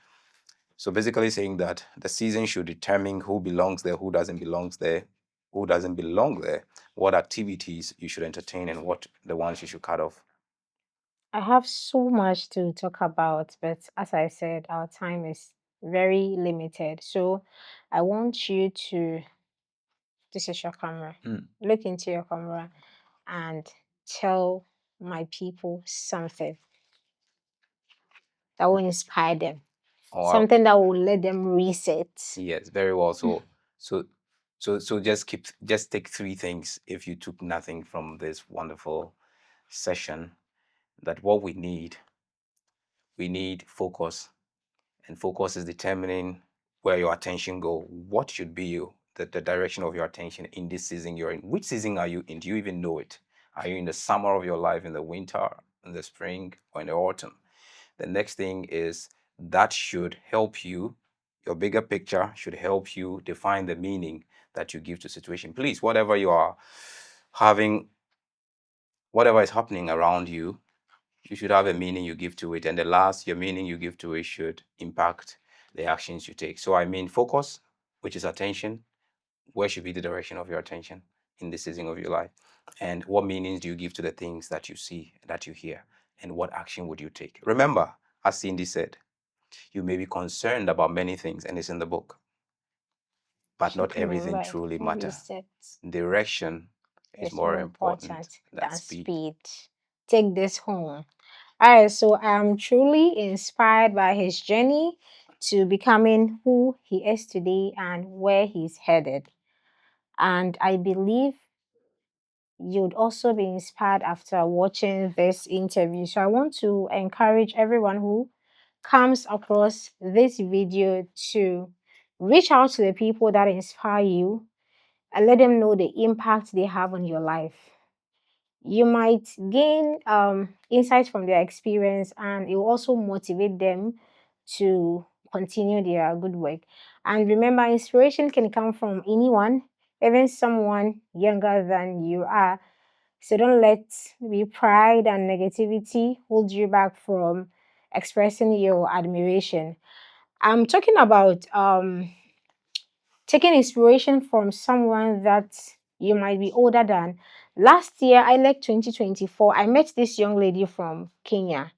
Speaker 2: So basically saying that the season should determine who belongs there, who doesn't belong there, what activities you should entertain, and what the ones you should cut off.
Speaker 1: I have so much to talk about, but as I said, our time is very limited. So I want you to, this is your camera,
Speaker 2: Mm.
Speaker 1: look into your camera and tell my people something that will inspire them,
Speaker 2: Oh,
Speaker 1: something that will let them reset.
Speaker 2: yes, very well. So just take three things if you took nothing from this wonderful session. That what we need focus, and focus is determining where your attention go. What should be the direction of your attention in this season you're in? Which season are you in? Do you even know it? Are you in the summer of your life, in the winter, in the spring, or in the autumn? The next thing is that should help you. Your bigger picture should help you define the meaning that you give to situation. Please, whatever you are having, whatever is happening around you, You should have a meaning you give to it. And the last, your meaning you give to it should impact the actions you take. So I mean focus, which is attention. Where should be the direction of your attention in this season of your life? And what meanings do you give to the things that you see, that you hear? And what action would you take? Remember, as Cindy said, you may be concerned about many things, and it's in the book, but not
Speaker 1: Should
Speaker 2: everything
Speaker 1: remember
Speaker 2: truly
Speaker 1: what you
Speaker 2: matter.
Speaker 1: said
Speaker 2: Direction is
Speaker 1: is
Speaker 2: more
Speaker 1: more
Speaker 2: important
Speaker 1: important
Speaker 2: than
Speaker 1: than
Speaker 2: speed.
Speaker 1: speed. Take this home. All right, so I'm truly inspired by his journey to becoming who he is today and where he's headed. And I believe you'd also be inspired after watching this interview. So I want to encourage everyone who comes across this video to reach out to the people that inspire you and let them know the impact they have on your life. You might gain insights from their experience, and it will also motivate them to continue their good work. And remember, inspiration can come from anyone, even someone younger than you are. So don't let the pride and negativity hold you back from expressing your admiration. I'm talking about taking inspiration from someone that you might be older than. Last year, I like 2024, I met this young lady from Kenya.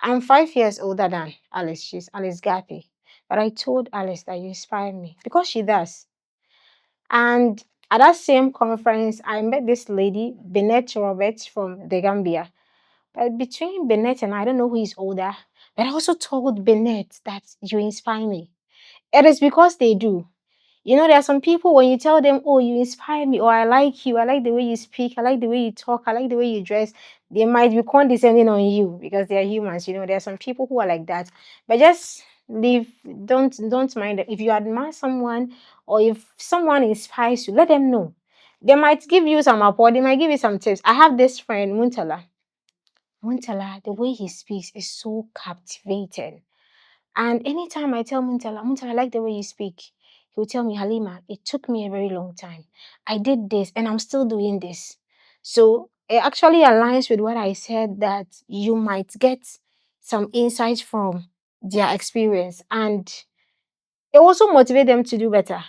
Speaker 1: I'm 5 years older than Alice. She's Alice Gapi. But I told Alice that you inspire me because she does. And at that same conference, I met this lady, Bennett Roberts from the Gambia. But between Bennett and I don't know who is older, but I also told Bennett that you inspire me. It is because they do. You know, there are some people when you tell them, oh, you inspire me, or I like you, I like the way you speak, I like the way you talk, I like the way you dress, they might be condescending on you because they are humans. You know, there are some people who are like that. But just leave, don't mind it. If you admire someone or if someone inspires you, let them know. They might give you some support, they might give you some tips. I have this friend, Muntala. Muntala, the way he speaks is so captivating. And anytime I tell Muntala, Muntala, I like the way you speak, he will tell me, Halima, it took me a very long time. I did this and I'm still doing this. So it actually aligns with what I said that you might get some insights from their experience and it also motivate them to do better.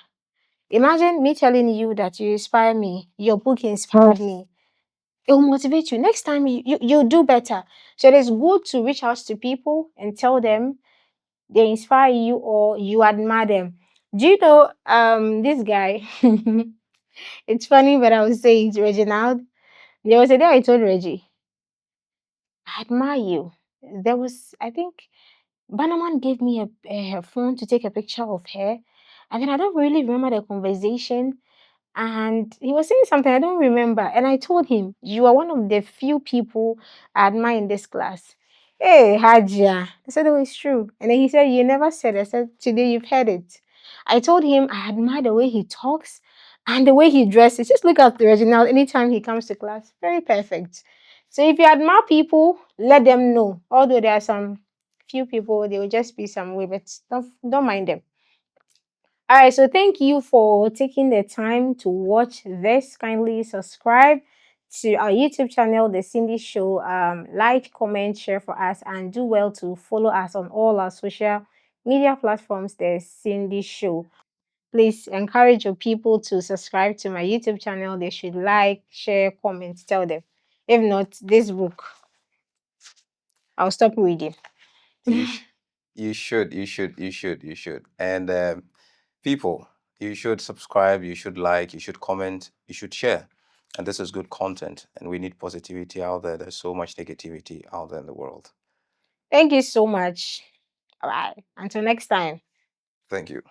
Speaker 1: Imagine me telling you that you inspire me, your book inspired me. It will motivate you. Next time you do better. So it is good to reach out to people and tell them they inspire you or you admire them. Do you know this guy? It's funny, but I would say it's Reginald. There was a day I told Reggie, I admire you. There was, I think, Banaman gave me her phone to take a picture of her. And then I don't really remember the conversation. And he was saying something I don't remember. And I told him, you are one of the few people I admire in this class. Hey, Hajia. I said, oh, it's true. And then he said, you never said it. I said, today you've heard it. I told him I admire the way he talks and the way he dresses. Just look at the Reginald anytime he comes to class. Very perfect. So if you admire people, let them know. Although there are some few people, they will just be some way, but don't mind them. All right, so thank you for taking the time to watch this. Kindly subscribe to our YouTube channel, The Cindy Show. Like, comment, share for us, and do well to follow us on all our social media platforms, The Cindy Show. Please encourage your people to subscribe to my YouTube channel. They should like, share, comment, tell them. If not, this book, I'll stop reading.
Speaker 2: You, sh- you should. And people, you should subscribe, you should like, you should comment, you should share. And this is good content. And we need positivity out there. There's so much negativity out there in the world.
Speaker 1: Thank you so much. Bye. Until next time.
Speaker 2: Thank you.